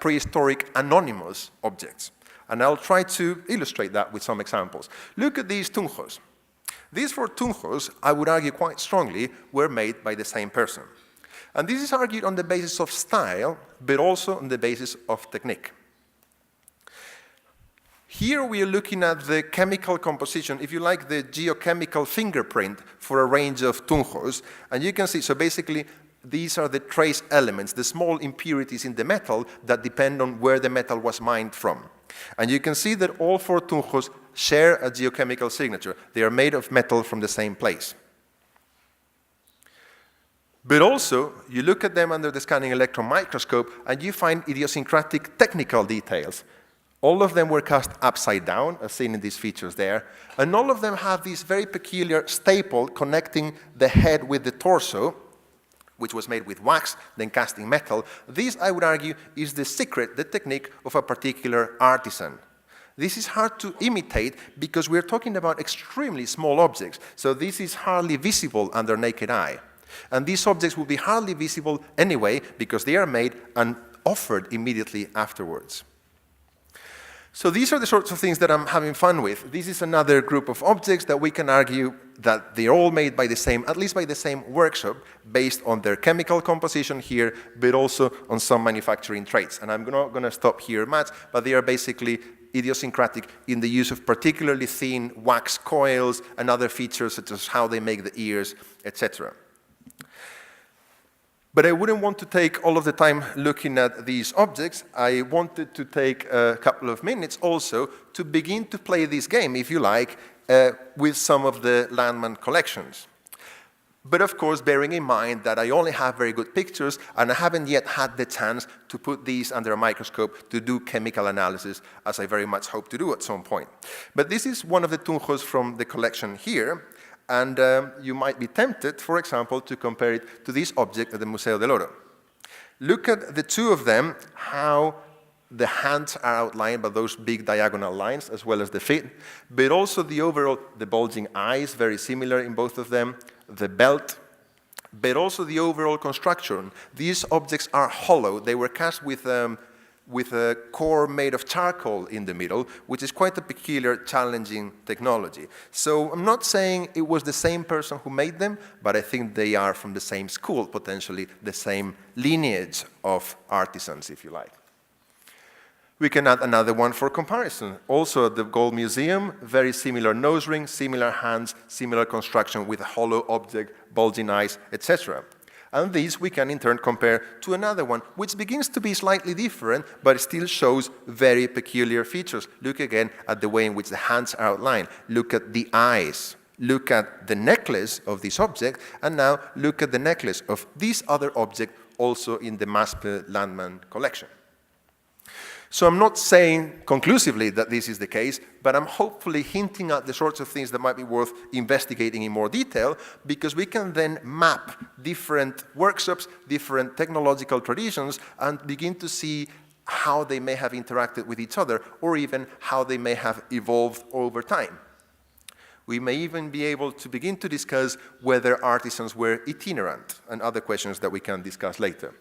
prehistoric anonymous objects. And I'll try to illustrate that with some examples. Look at these tunjos. These four tunjos, I would argue quite strongly, were made by the same person. And this is argued on the basis of style, but also on the basis of technique. Here we are looking at the chemical composition, if you like, the geochemical fingerprint for a range of tunjos. And you can see, so basically, these are the trace elements, the small impurities in the metal that depend on where the metal was mined from. And you can see that all four tunjos share a geochemical signature. They are made of metal from the same place. But also, you look at them under the scanning electron microscope and you find idiosyncratic technical details. All of them were cast upside down, as seen in these features there, and all of them have this very peculiar staple connecting the head with the torso, which was made with wax, then cast in metal. This, I would argue, is the secret, the technique of a particular artisan. This is hard to imitate because we're talking about extremely small objects, so this is hardly visible under naked eye. And these objects will be hardly visible anyway because they are made and offered immediately afterwards. So these are the sorts of things that I'm having fun with. This is another group of objects that we can argue that they're all made by the same, at least by the same workshop, based on their chemical composition here, but also on some manufacturing traits. And I'm not going to stop here much, but they are basically idiosyncratic in the use of particularly thin wax coils and other features such as how they make the ears, etc. But I wouldn't want to take all of the time looking at these objects. I wanted to take a couple of minutes also to begin to play this game, if you like, with some of the Landmann collections. But of course, bearing in mind that I only have very good pictures and I haven't yet had the chance to put these under a microscope to do chemical analysis, as I very much hope to do at some point. But this is one of the tunjos from the collection here. And you might be tempted, for example, to compare it to this object at the Museo del Oro. Look at the two of them, how the hands are outlined by those big diagonal lines, as well as the feet, but also the overall, the bulging eyes, very similar in both of them, the belt, but also the overall construction. These objects are hollow. They were cast with a core made of charcoal in the middle, which is quite a peculiar, challenging technology. So I'm not saying it was the same person who made them, but I think they are from the same school, potentially the same lineage of artisans, if you like. We can add another one for comparison. Also at the Gold Museum, very similar nose ring, similar hands, similar construction with a hollow object, bulging eyes, etc. And these we can in turn compare to another one, which begins to be slightly different, but still shows very peculiar features. Look again at the way in which the hands are outlined. Look at the eyes. Look at the necklace of this object, and now look at the necklace of this other object also in the MASP Landmann collection. So I'm not saying conclusively that this is the case, but I'm hopefully hinting at the sorts of things that might be worth investigating in more detail, because we can then map different workshops, different technological traditions, and begin to see how they may have interacted with each other, or even how they may have evolved over time. We may even be able to begin to discuss whether artisans were itinerant, and other questions that we can discuss later.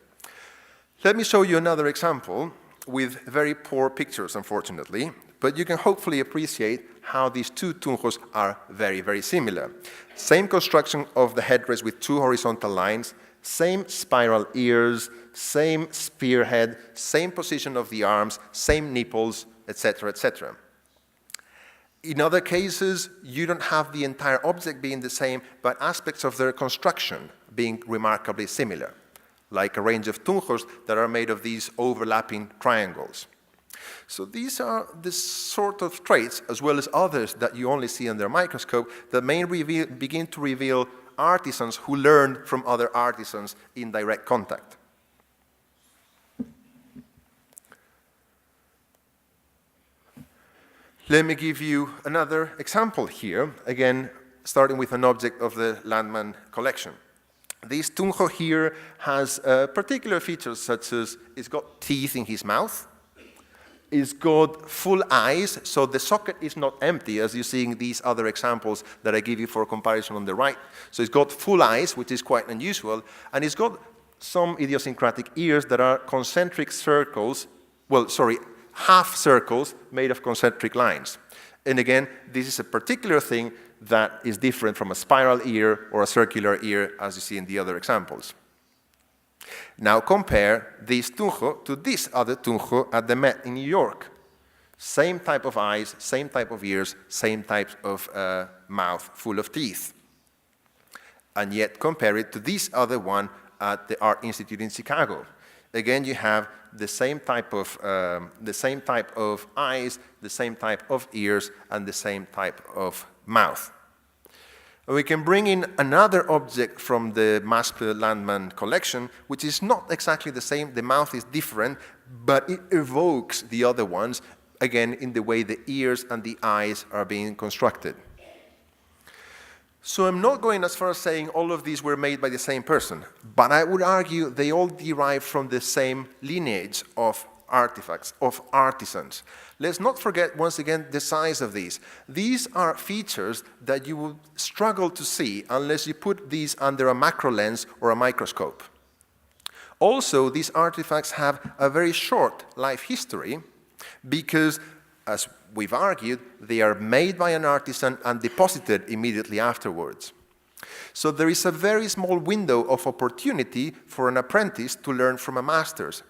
Let me show you another example with very poor pictures, unfortunately, but you can hopefully appreciate how these two tunjos are very, very similar. Same construction of the headdress with two horizontal lines, same spiral ears, same spearhead, same position of the arms, same nipples, etc., etc. In other cases, you don't have the entire object being the same, but aspects of their construction being remarkably similar, like a range of tunjos that are made of these overlapping triangles. So these are the sort of traits, as well as others that you only see under a microscope, that may begin to reveal artisans who learn from other artisans in direct contact. Let me give you another example here, again, starting with an object of the Landmann collection. This tunjo here has particular features, such as it's got teeth in his mouth, it's got full eyes, so the socket is not empty, as you see in these other examples that I give you for comparison on the right. So it's got full eyes, which is quite unusual, and it's got some idiosyncratic ears that are concentric circles, half circles made of concentric lines. And again, this is a particular thing that is different from a spiral ear or a circular ear, as you see in the other examples. Now compare this tunjo to this other tunjo at the Met in New York. Same type of eyes, same type of ears, same type of mouth full of teeth. And yet compare it to this other one at the Art Institute in Chicago. Again, you have the same type of eyes, the same type of ears, and the same type of mouth. And we can bring in another object from the MASP Landmann collection, which is not exactly the same. The mouth is different, but it evokes the other ones, again, in the way the ears and the eyes are being constructed. So I'm not going as far as saying all of these were made by the same person, but I would argue they all derive from the same lineage of artifacts, of artisans. Let's not forget, once again, the size of these. These are features that you will struggle to see unless you put these under a macro lens or a microscope. Also, these artifacts have a very short life history because, as we've argued, they are made by an artisan and deposited immediately afterwards. So there is a very small window of opportunity for an apprentice to learn from a master's.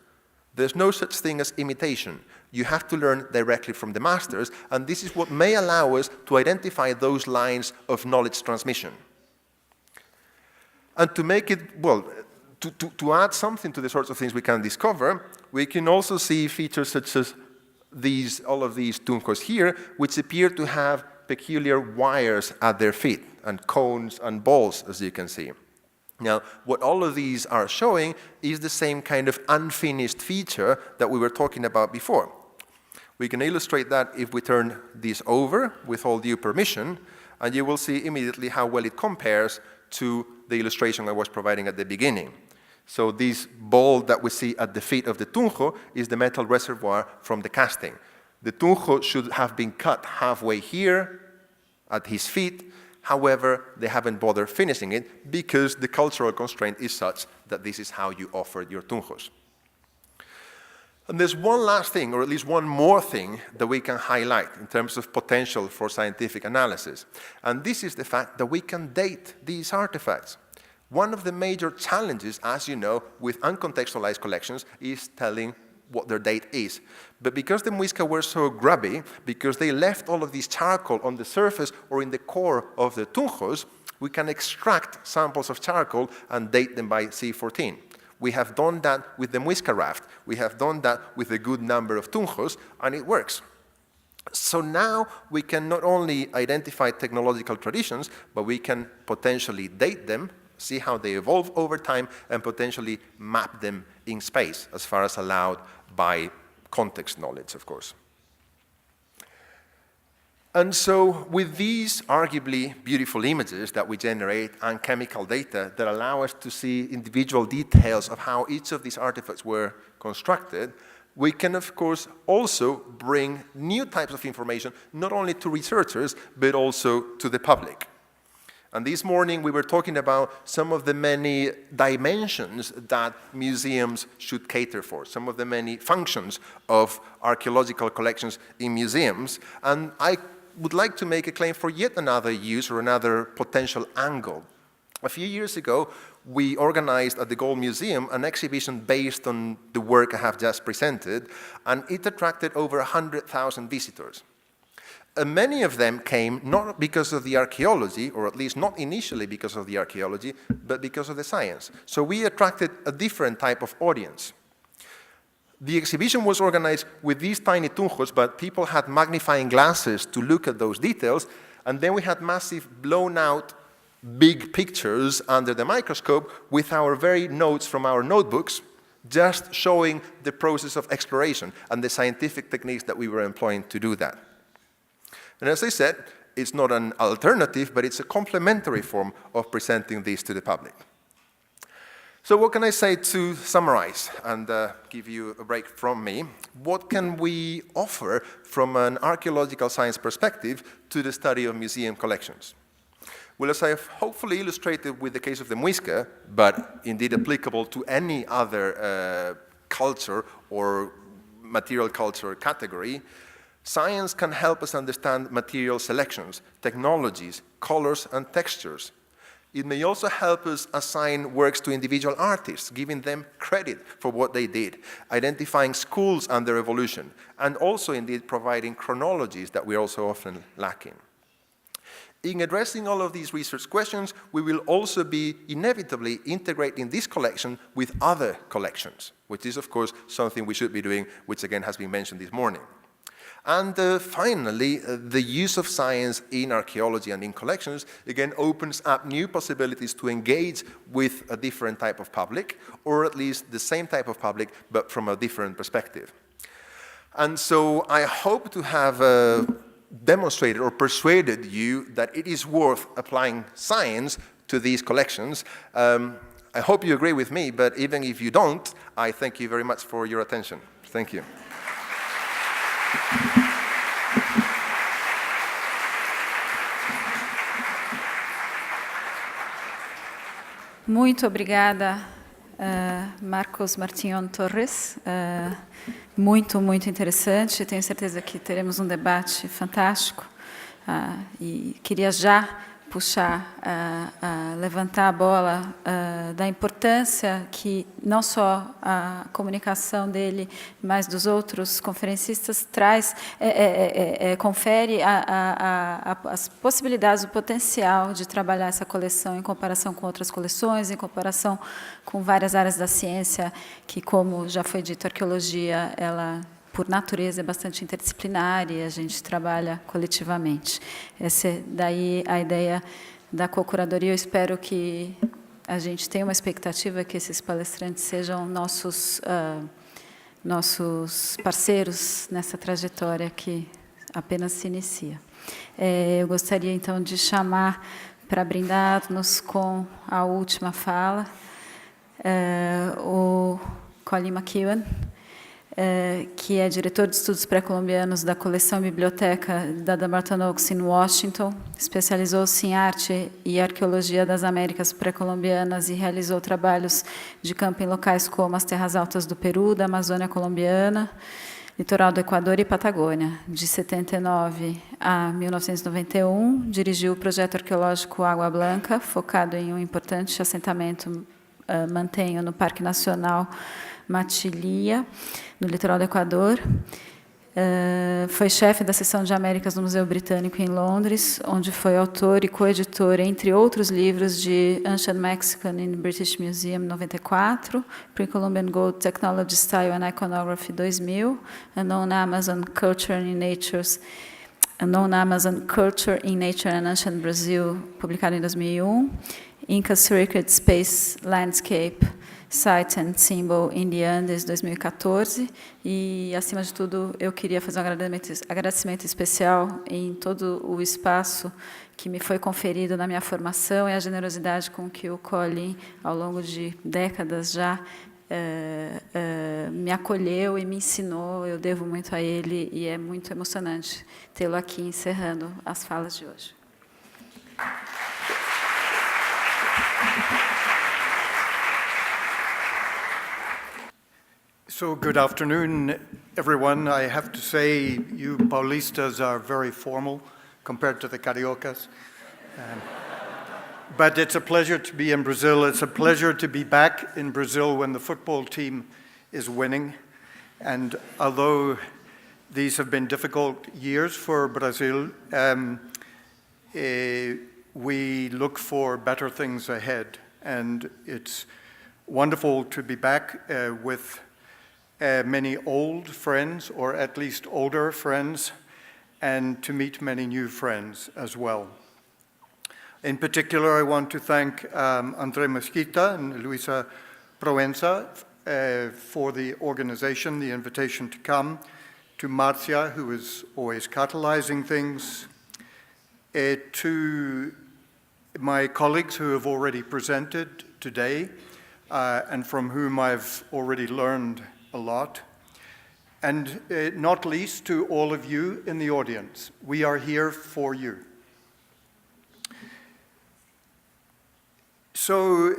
There's no such thing as imitation. You have to learn directly from the masters, and this is what may allow us to identify those lines of knowledge transmission. And to make it, to add something to the sorts of things we can discover, we can also see features such as all of these tunjos here, which appear to have peculiar wires at their feet, and cones and balls, as you can see. Now, what all of these are showing is the same kind of unfinished feature that we were talking about before. We can illustrate that if we turn this over with all due permission, and you will see immediately how well it compares to the illustration I was providing at the beginning. So this ball that we see at the feet of the tunjo is the metal reservoir from the casting. The tunjo should have been cut halfway here at his feet. However, they haven't bothered finishing it because the cultural constraint is such that this is how you offer your tunjos. And there's one last thing, or at least one more thing, that we can highlight in terms of potential for scientific analysis. And this is the fact that we can date these artifacts. One of the major challenges, as you know, with uncontextualized collections is telling what their date is. But because the Muisca were so grubby, because they left all of this charcoal on the surface or in the core of the tunjos, we can extract samples of charcoal and date them by C14. We have done that with the Muisca raft. We have done that with a good number of tunjos, and it works. So now we can not only identify technological traditions, but we can potentially date them, see how they evolve over time, and potentially map them in space, as far as allowed by context knowledge, of course. And so with these arguably beautiful images that we generate and chemical data that allow us to see individual details of how each of these artifacts were constructed, we can, of course, also bring new types of information, not only to researchers, but also to the public. And this morning we were talking about some of the many dimensions that museums should cater for, some of the many functions of archaeological collections in museums. And I would like to make a claim for yet another use or another potential angle. A few years ago, we organized at the Gold Museum an exhibition based on the work I have just presented, and it attracted over 100,000 visitors. Many of them came not because of the archaeology, or at least not initially because of the archaeology, but because of the science. So we attracted a different type of audience. The exhibition was organized with these tiny tunjos, but people had magnifying glasses to look at those details, and then we had massive blown-out big pictures under the microscope with our very notes from our notebooks, just showing the process of exploration and the scientific techniques that we were employing to do that. And as I said, it's not an alternative, but it's a complementary form of presenting this to the public. So what can I say to summarize and give you a break from me? What can we offer from an archaeological science perspective to the study of museum collections? Well, as I have hopefully illustrated with the case of the Muisca, but indeed applicable to any other culture or material culture category, science can help us understand material selections, technologies, colors, and textures. It may also help us assign works to individual artists, giving them credit for what they did, identifying schools and their evolution, and also indeed providing chronologies that we're also often lacking. In addressing all of these research questions, we will also be inevitably integrating this collection with other collections, which is, of course, something we should be doing, which again has been mentioned this morning. And finally, the use of science in archaeology and in collections, again, opens up new possibilities to engage with a different type of public, or at least the same type of public, but from a different perspective. And so I hope to have demonstrated or persuaded you that it is worth applying science to these collections. I hope you agree with me, but even if you don't, I thank you very much for your attention. Thank you. Muito obrigada, Marcos Martinho Torres. Muito interessante. Tenho certeza que teremos um debate fantástico. E queria já puxar, levantar a bola da importância que não só a comunicação dele, mas dos outros conferencistas traz, confere as possibilidades, o potencial de trabalhar essa coleção em comparação com outras coleções, em comparação com várias áreas da ciência, que, como já foi dito, a arqueologia, ela, por natureza, é bastante interdisciplinar e a gente trabalha coletivamente. Essa é daí a ideia da co-curadoria. Eu espero que a gente tenha uma expectativa que esses palestrantes sejam nossos parceiros nessa trajetória que apenas se inicia. Eu gostaria, então, de chamar para brindar-nos com a última fala o Colin McEwan, que é diretor de estudos pré-colombianos da Coleção Biblioteca da Barton Oaks em Washington, especializou-se em arte e arqueologia das Américas pré-colombianas e realizou trabalhos de campo em locais como as Terras Altas do Peru, da Amazônia colombiana, litoral do Equador e Patagônia. De 79 a 1991, dirigiu o projeto arqueológico Água Blanca, focado em um importante assentamento mantenho no Parque Nacional Matilía, no litoral do Equador. Foi chefe da seção de Américas no Museu Britânico em Londres, onde foi autor e coeditor, entre outros livros, de Ancient Mexican in British Museum, 94, Pre-Columbian Gold Technology Style and Iconography, 2000, Unknown Amazon Culture in Nature and Ancient Brazil, publicado em 2001, Inca Sacred Space Landscape, Site and Symbol in the Andes, 2014, e, acima de tudo, eu queria fazer um agradecimento especial em todo o espaço que me foi conferido na minha formação e a generosidade com que o Colin, ao longo de décadas já, me acolheu e me ensinou. Eu devo muito a ele e é muito emocionante tê-lo aqui encerrando as falas de hoje. So, good afternoon, everyone. I have to say, you Paulistas are very formal compared to the Cariocas. But it's a pleasure to be in Brazil. It's a pleasure to be back in Brazil when the football team is winning. And although these have been difficult years for Brazil, we look for better things ahead. And it's wonderful to be back with many old friends, or at least older friends, and to meet many new friends as well. In particular, I want to thank André Mesquita and Luisa Proenza for the organization, the invitation to come, to Marcia, who is always catalyzing things, to my colleagues who have already presented today, and from whom I've already learned a lot, and not least to all of you in the audience. We are here for you. So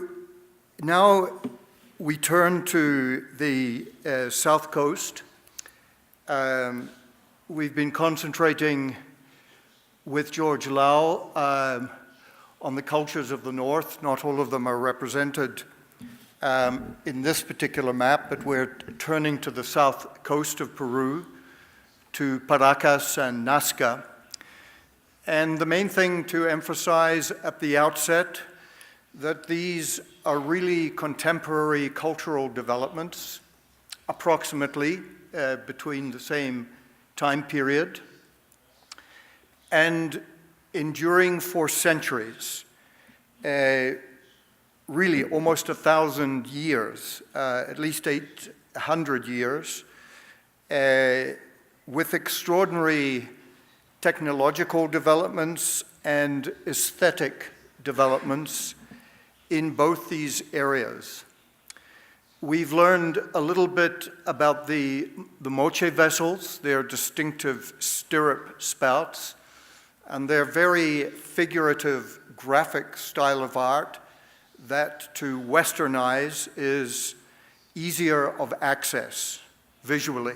now we turn to the South Coast. We've been concentrating with George Lau on the cultures of the North. Not all of them are represented in this particular map, but we're turning to the south coast of Peru, to Paracas and Nazca. And the main thing to emphasize at the outset, that these are really contemporary cultural developments, approximately between the same time period, and enduring for centuries. Really almost 1,000 years, at least 800 years, with extraordinary technological developments and aesthetic developments in both these areas. We've learned a little bit about the moche vessels, their distinctive stirrup spouts, and their very figurative graphic style of art that to Westernize is easier of access visually,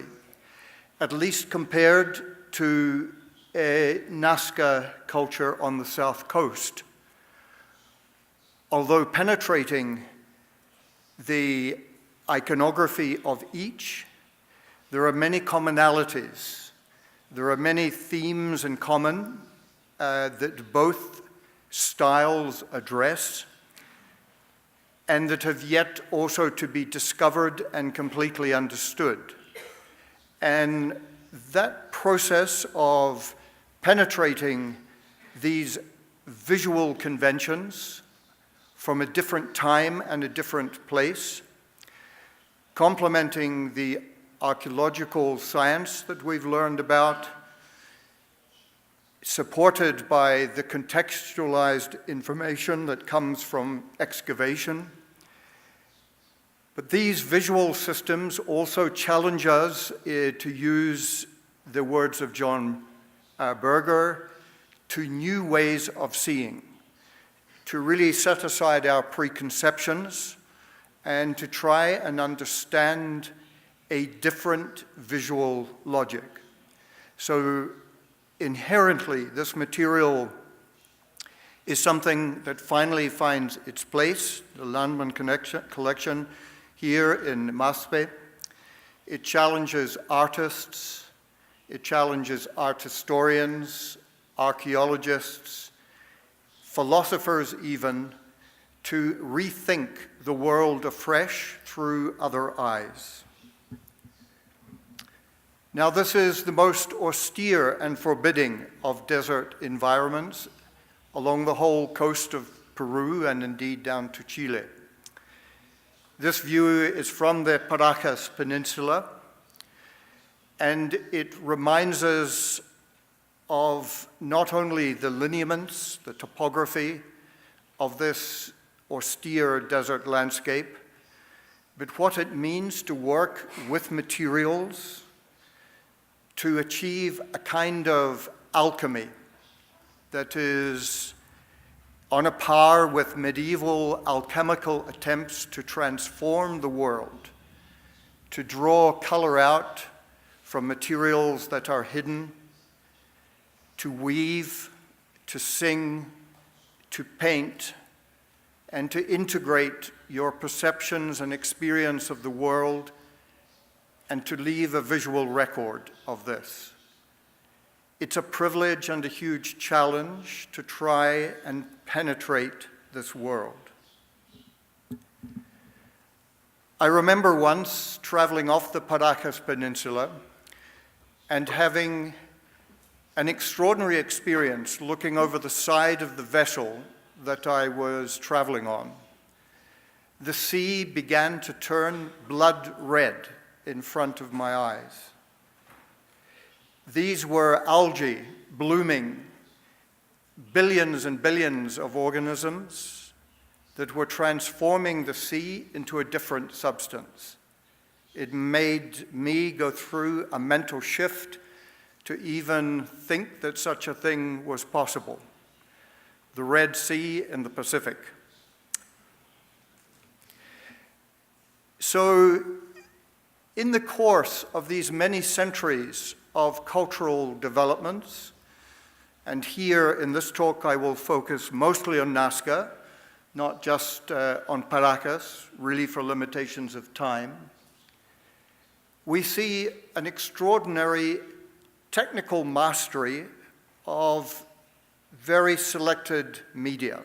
at least compared to Nazca culture on the south coast. Although penetrating the iconography of each, there are many commonalities. There are many themes in common that both styles address, and that have yet also to be discovered and completely understood. And that process of penetrating these visual conventions from a different time and a different place, complementing the archaeological science that we've learned about, supported by the contextualized information that comes from excavation. But these visual systems also challenge us to use the words of John Berger, to new ways of seeing, to really set aside our preconceptions and to try and understand a different visual logic. So inherently, this material is something that finally finds its place, the Landmann collection here in MASP. It challenges artists, it challenges art historians, archaeologists, philosophers even, to rethink the world afresh through other eyes. Now, this is the most austere and forbidding of desert environments along the whole coast of Peru and indeed down to Chile. This view is from the Paracas Peninsula, and it reminds us of not only the lineaments, the topography of this austere desert landscape, but what it means to work with materials to achieve a kind of alchemy that is on a par with medieval alchemical attempts to transform the world, to draw color out from materials that are hidden, to weave, to sing, to paint, and to integrate your perceptions and experience of the world, and to leave a visual record of this. It's a privilege and a huge challenge to try and penetrate this world. I remember once traveling off the Paracas Peninsula and having an extraordinary experience looking over the side of the vessel that I was traveling on. The sea began to turn blood red in front of my eyes. These were algae blooming, billions and billions of organisms that were transforming the sea into a different substance. It made me go through a mental shift to even think that such a thing was possible. The Red Sea in the Pacific. So, in the course of these many centuries of cultural developments, and here in this talk I will focus mostly on Nazca, not just on Paracas, really for limitations of time, we see an extraordinary technical mastery of very selected media.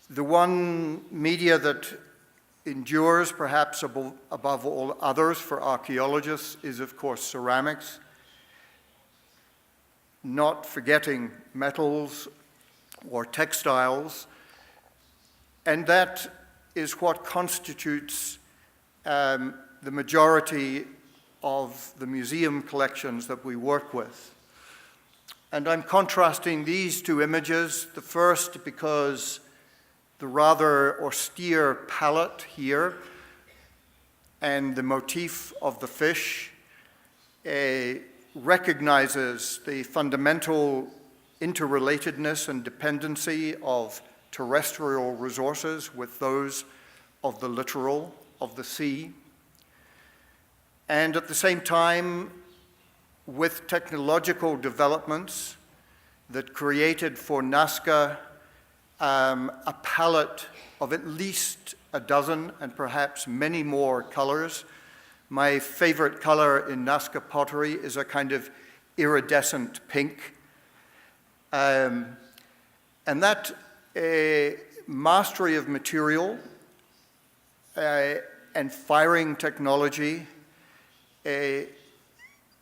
The one media that endures perhaps above all others for archaeologists is, of course, ceramics, not forgetting metals or textiles, and that is what constitutes the majority of the museum collections that we work with. And I'm contrasting these two images, the first because the rather austere palette here and the motif of the fish recognizes the fundamental interrelatedness and dependency of terrestrial resources with those of the littoral, of the sea. And at the same time, with technological developments that created for Nazca a palette of at least a dozen and perhaps many more colors. My favorite color in Nazca pottery is a kind of iridescent pink. And that mastery of material and firing technology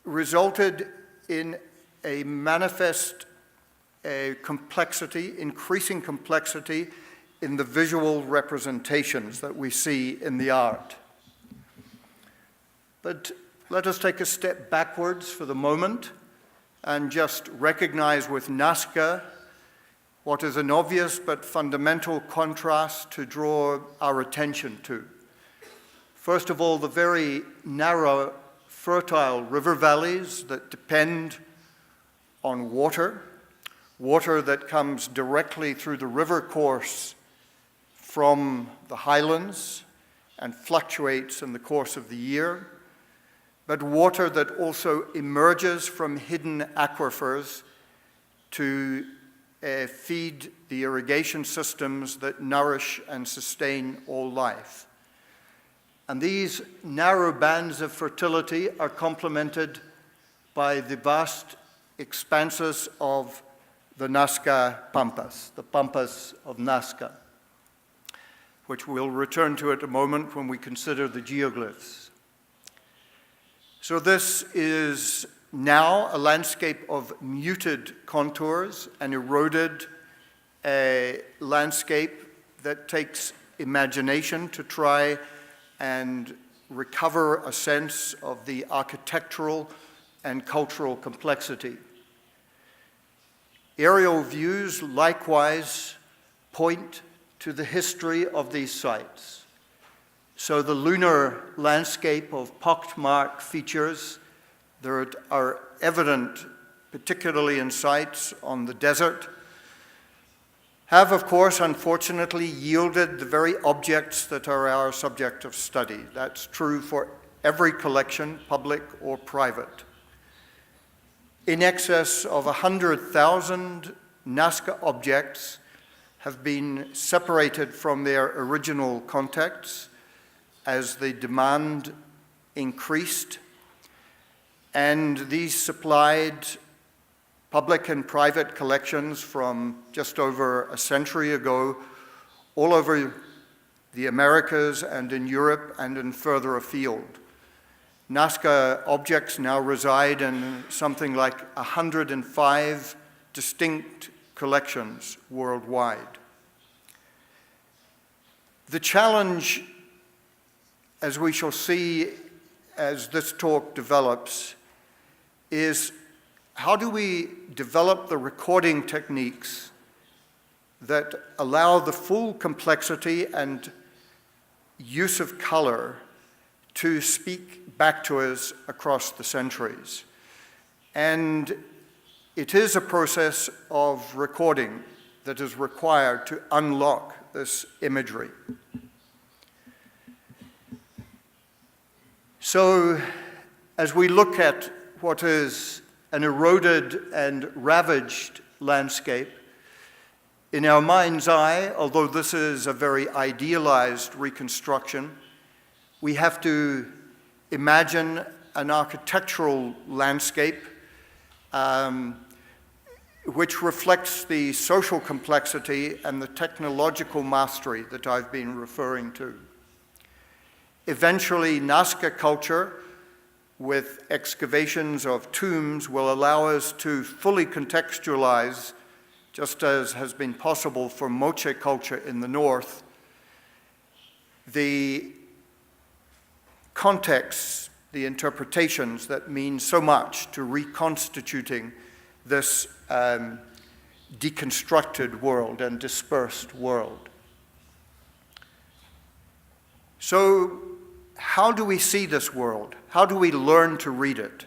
resulted in a manifest complexity, increasing complexity in the visual representations that we see in the art. But let us take a step backwards for the moment and just recognize with Nazca what is an obvious but fundamental contrast to draw our attention to. First of all, the very narrow, fertile river valleys that depend on water that comes directly through the river course from the highlands and fluctuates in the course of the year, but water that also emerges from hidden aquifers to feed the irrigation systems that nourish and sustain all life. And these narrow bands of fertility are complemented by the vast expanses of the Nazca Pampas, the Pampas of Nazca, which we'll return to at a moment when we consider the geoglyphs. So this is now a landscape of muted contours, an eroded landscape that takes imagination to try and recover a sense of the architectural and cultural complexity. Aerial views likewise point to the history of these sites. So the lunar landscape of pockmarked features that are evident, particularly in sites on the desert, have, of course, unfortunately yielded the very objects that are our subject of study. That's true for every collection, public or private. In excess of 100,000 Nazca objects have been separated from their original contexts as the demand increased, and these supplied public and private collections from just over a century ago all over the Americas and in Europe and in further afield. Nazca objects now reside in something like 105 distinct collections worldwide. The challenge, as we shall see as this talk develops, is how do we develop the recording techniques that allow the full complexity and use of color to speak back to us across the centuries? And it is a process of recording that is required to unlock this imagery. So, as we look at what is an eroded and ravaged landscape, in our mind's eye, although this is a very idealized reconstruction, we have to imagine an architectural landscape which reflects the social complexity and the technological mastery that I've been referring to. Eventually, Nazca culture, with excavations of tombs, will allow us to fully contextualize, just as has been possible for Moche culture in the north, the contexts, the interpretations that mean so much to reconstituting this deconstructed world and dispersed world. So, how do we see this world? How do we learn to read it?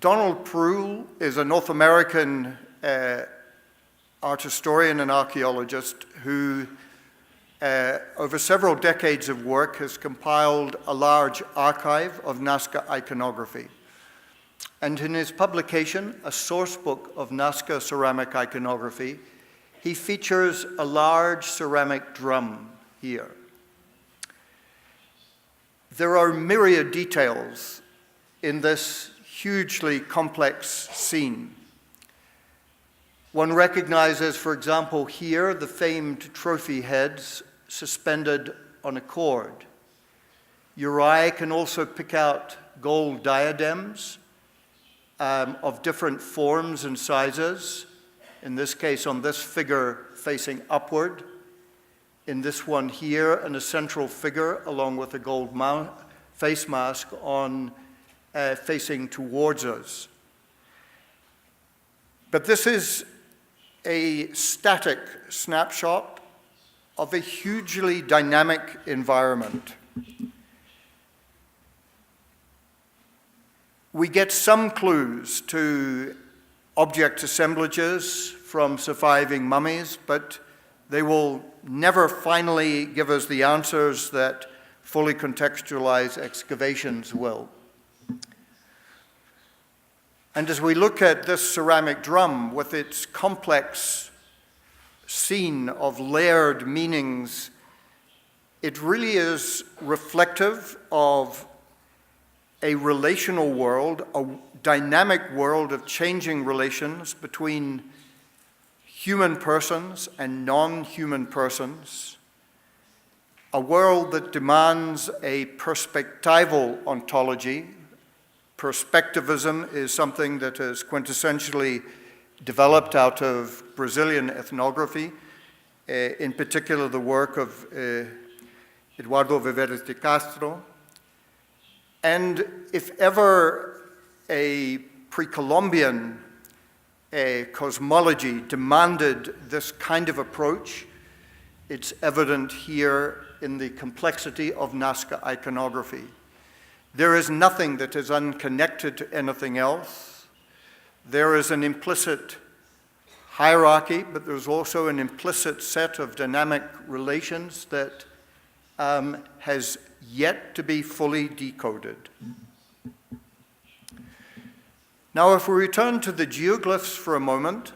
Donald Proulx is a North American art historian and archaeologist who, over several decades of work, has compiled a large archive of Nazca iconography. And in his publication, A Source Book of Nazca Ceramic Iconography, he features a large ceramic drum here. There are myriad details in this hugely complex scene. One recognizes, for example, here the famed trophy heads suspended on a cord. Your eye can also pick out gold diadems of different forms and sizes. In this case, on this figure facing upward. In this one here, and a central figure along with a gold face mask on facing towards us. But this is a static snapshot of a hugely dynamic environment. We get some clues to object assemblages from surviving mummies, but they will never finally give us the answers that fully contextualized excavations will. And as we look at this ceramic drum with its complex scene of layered meanings, it really is reflective of a relational world, a dynamic world of changing relations between human persons and non-human persons, a world that demands a perspectival ontology. Perspectivism is something that is quintessentially developed out of Brazilian ethnography, in particular the work of Eduardo Viveres de Castro. And if ever a pre-Columbian cosmology demanded this kind of approach, it's evident here in the complexity of Nazca iconography. There is nothing that is unconnected to anything else. There is an implicit hierarchy, but there's also an implicit set of dynamic relations that has yet to be fully decoded. Now, if we return to the geoglyphs for a moment,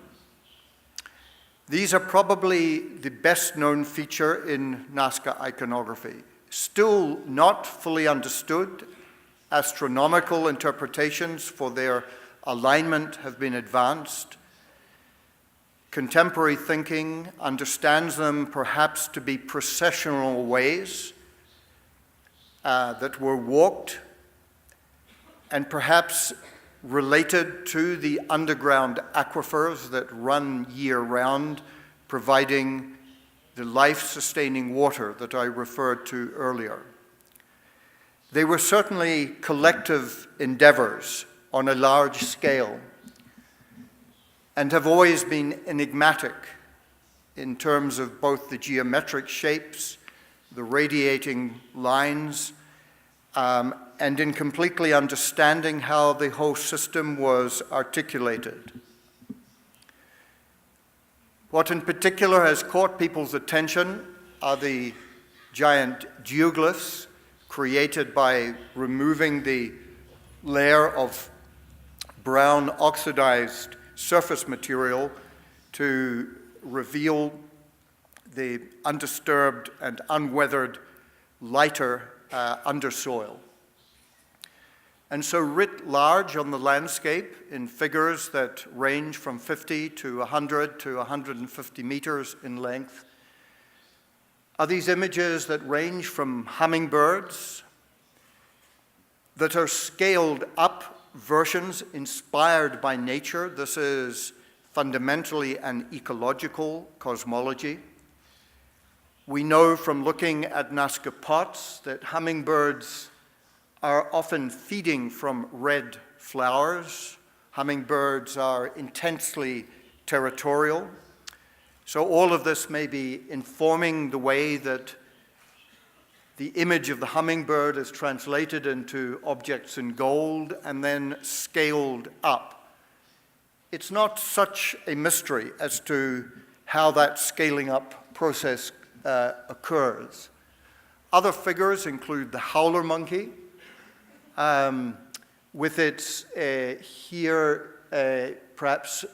these are probably the best known feature in Nazca iconography. Still not fully understood, astronomical interpretations for their alignment have been advanced. Contemporary thinking understands them perhaps to be processional ways that were walked and perhaps related to the underground aquifers that run year-round, providing the life-sustaining water that I referred to earlier. They were certainly collective endeavors on a large scale and have always been enigmatic in terms of both the geometric shapes, the radiating lines, and in completely understanding how the whole system was articulated. What in particular has caught people's attention are the giant geoglyphs created by removing the layer of brown oxidized surface material to reveal the undisturbed and unweathered lighter undersoil. And so writ large on the landscape in figures that range from 50 to 100 to 150 meters in length are these images that range from hummingbirds that are scaled up versions inspired by nature. This is fundamentally an ecological cosmology. We know from looking at Nazca pots that hummingbirds are often feeding from red flowers. Hummingbirds are intensely territorial. So all of this may be informing the way that the image of the hummingbird is translated into objects in gold and then scaled up. It's not such a mystery as to how that scaling up process occurs. Other figures include the howler monkey, with its here perhaps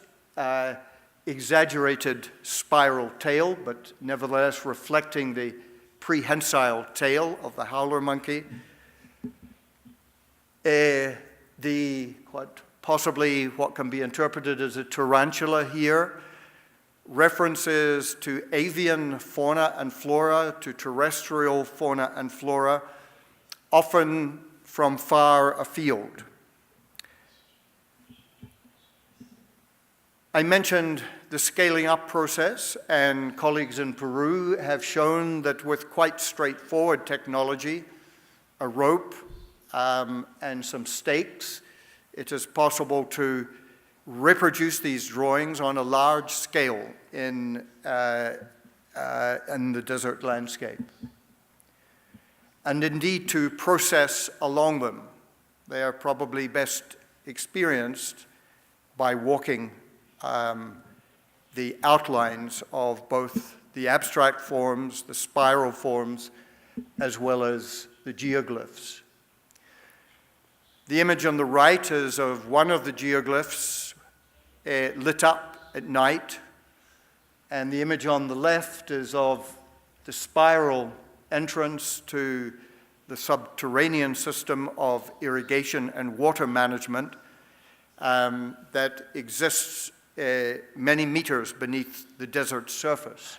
exaggerated spiral tail, but nevertheless reflecting the prehensile tail of the howler monkey. Possibly what can be interpreted as a tarantula here, references to avian fauna and flora, to terrestrial fauna and flora, often from far afield. I mentioned the scaling up process, and colleagues in Peru have shown that with quite straightforward technology, a rope and some stakes, it is possible to reproduce these drawings on a large scale in the desert landscape. And indeed to process along them. They are probably best experienced by walking the outlines of both the abstract forms, the spiral forms, as well as the geoglyphs. The image on the right is of one of the geoglyphs lit up at night, and the image on the left is of the spiral entrance to the subterranean system of irrigation and water management that exists many meters beneath the desert surface.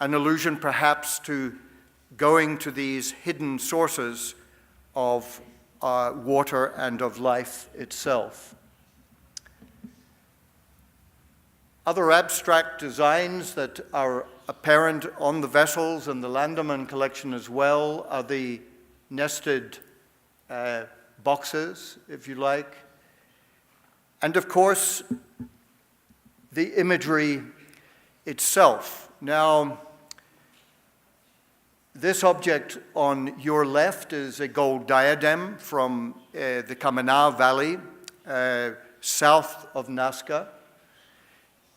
An allusion perhaps to going to these hidden sources of water and of life itself. Other abstract designs that are apparent on the vessels and the Landmann collection as well are the nested boxes, if you like. And of course, the imagery itself. Now, this object on your left is a gold diadem from the Kamana Valley, south of Nazca.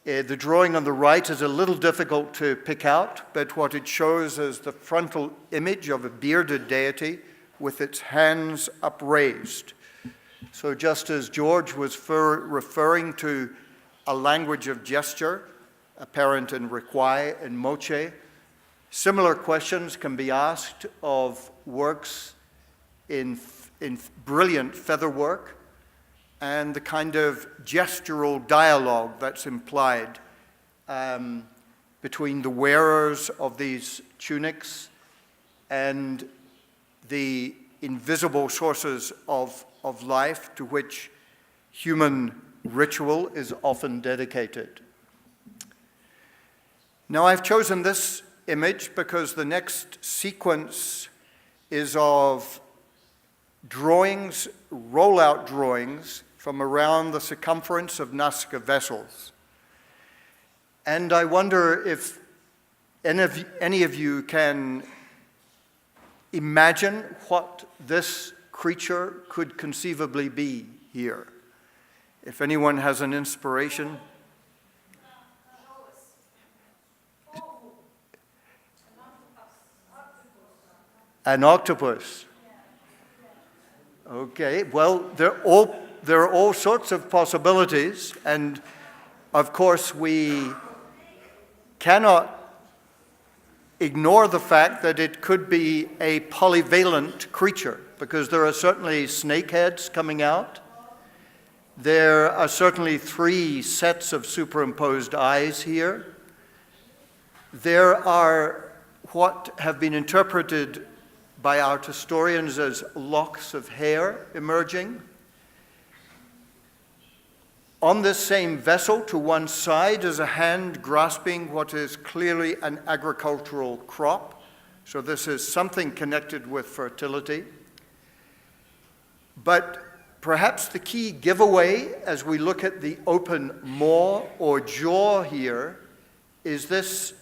The drawing on the right is a little difficult to pick out, but what it shows is the frontal image of a bearded deity with its hands upraised. So just as George was referring to a language of gesture, apparent in Requai and Moche, similar questions can be asked of works in brilliant featherwork and the kind of gestural dialogue that's implied between the wearers of these tunics and the invisible sources of life to which human ritual is often dedicated. Now, I've chosen this image because the next sequence is of drawings, rollout drawings from around the circumference of Nazca vessels. And I wonder if any of you can imagine what this creature could conceivably be here. If anyone has an inspiration. An octopus. Okay, well, there are all sorts of possibilities, and of course we cannot ignore the fact that it could be a polyvalent creature, because there are certainly snake heads coming out. There are certainly 3 sets of superimposed eyes here. There are what have been interpreted by art historians as locks of hair emerging. On this same vessel, to one side, is a hand grasping what is clearly an agricultural crop. So this is something connected with fertility. But perhaps the key giveaway as we look at the open maw or jaw here is this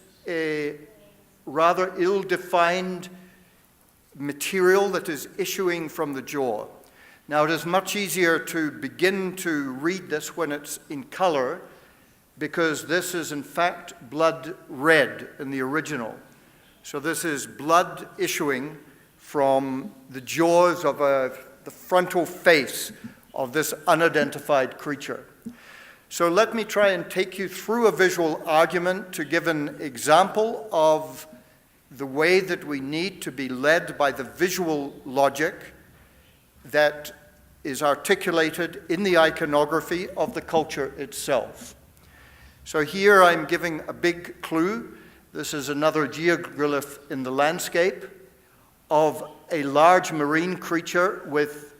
rather ill-defined material that is issuing from the jaw. Now, it is much easier to begin to read this when it's in color, because this is in fact blood red in the original. So this is blood issuing from the jaws of the frontal face of this unidentified creature. So let me try and take you through a visual argument to give an example of the way that we need to be led by the visual logic that is articulated in the iconography of the culture itself. So here I'm giving a big clue. This is another geoglyph in the landscape of a large marine creature with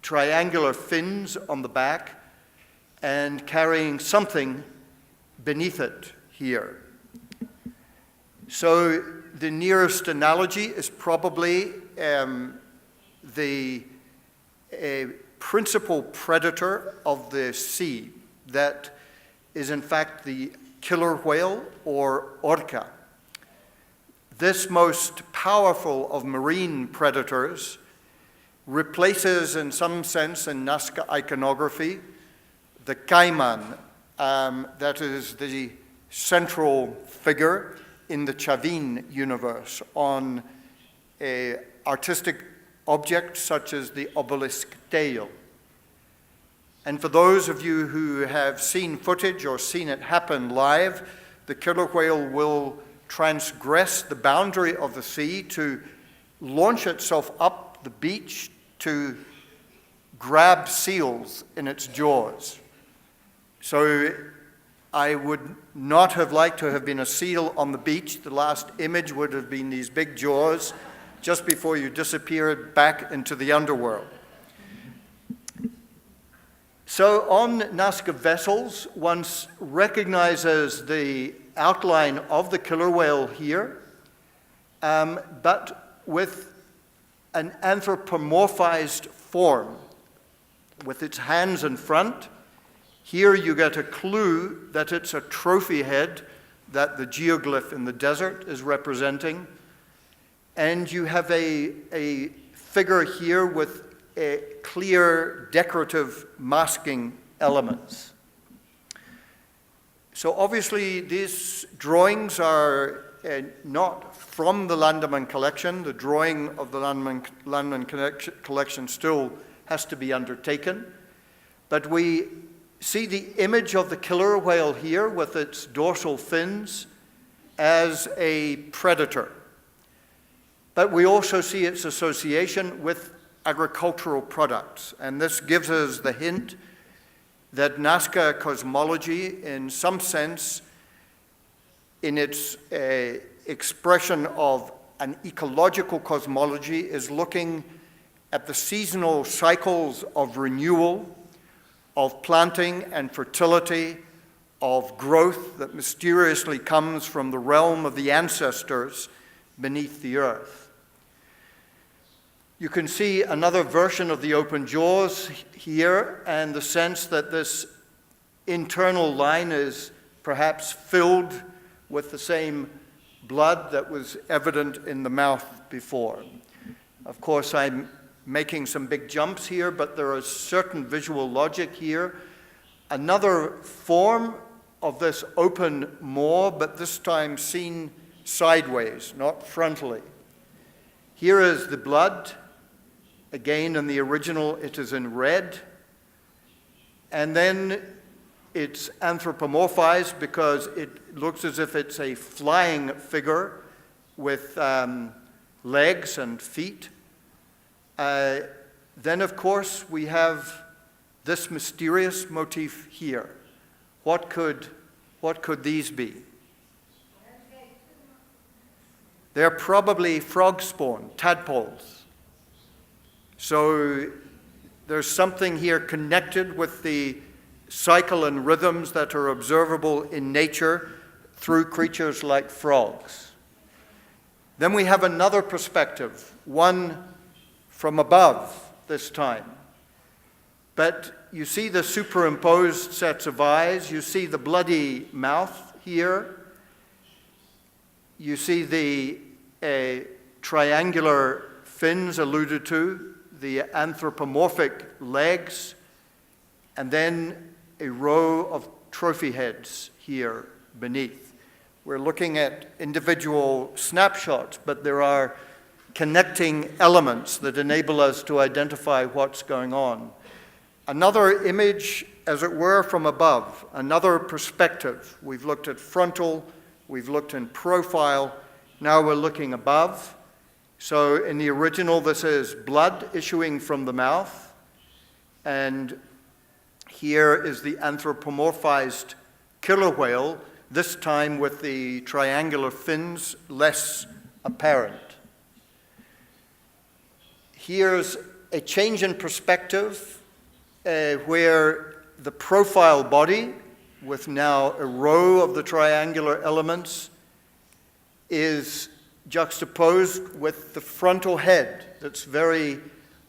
triangular fins on the back and carrying something beneath it here. So the nearest analogy is probably the principal predator of the sea that is in fact the killer whale or orca. This most powerful of marine predators replaces in some sense in Nazca iconography the caiman that is the central figure in the Chavin universe on artistic objects such as the obelisk tail. And for those of you who have seen footage or seen it happen live, the killer whale will transgress the boundary of the sea to launch itself up the beach to grab seals in its jaws. So I would not have liked to have been a seal on the beach. The last image would have been these big jaws just before you disappeared back into the underworld. So on Nazca vessels, one recognizes the outline of the killer whale here, but with an anthropomorphized form, with its hands in front. Here you get a clue that it's a trophy head that the geoglyph in the desert is representing. And you have a figure here with clear decorative masking elements. So obviously these drawings are not from the Landmann collection. The drawing of the Landmann collection still has to be undertaken. But we see the image of the killer whale here with its dorsal fins as a predator. But we also see its association with agricultural products. And this gives us the hint that Nazca cosmology, in some sense, in its expression of an ecological cosmology, is looking at the seasonal cycles of renewal, of planting and fertility, of growth that mysteriously comes from the realm of the ancestors beneath the earth. You can see another version of the open jaws here, and the sense that this internal line is perhaps filled with the same blood that was evident in the mouth before. Of course, I'm making some big jumps here, but there is certain visual logic here. Another form of this open maw, but this time seen sideways, not frontally. Here is the blood. Again, in the original, it is in red. And then it's anthropomorphized because it looks as if it's a flying figure with legs and feet. Then, of course, we have this mysterious motif here. What could these be? They're probably frog spawn, tadpoles. So there's something here connected with the cycle and rhythms that are observable in nature through creatures like frogs. Then we have another perspective, one from above this time. But you see the superimposed sets of eyes, you see the bloody mouth here, you see the triangular fins alluded to, the anthropomorphic legs, and then a row of trophy heads here beneath. We're looking at individual snapshots, but there are connecting elements that enable us to identify what's going on. Another image, as it were, from above, another perspective. We've looked at frontal, we've looked in profile, now we're looking above. So in the original, this is blood issuing from the mouth, and here is the anthropomorphized killer whale, this time with the triangular fins less apparent. Here's a change in perspective where the profile body, with now a row of the triangular elements, is juxtaposed with the frontal head that's very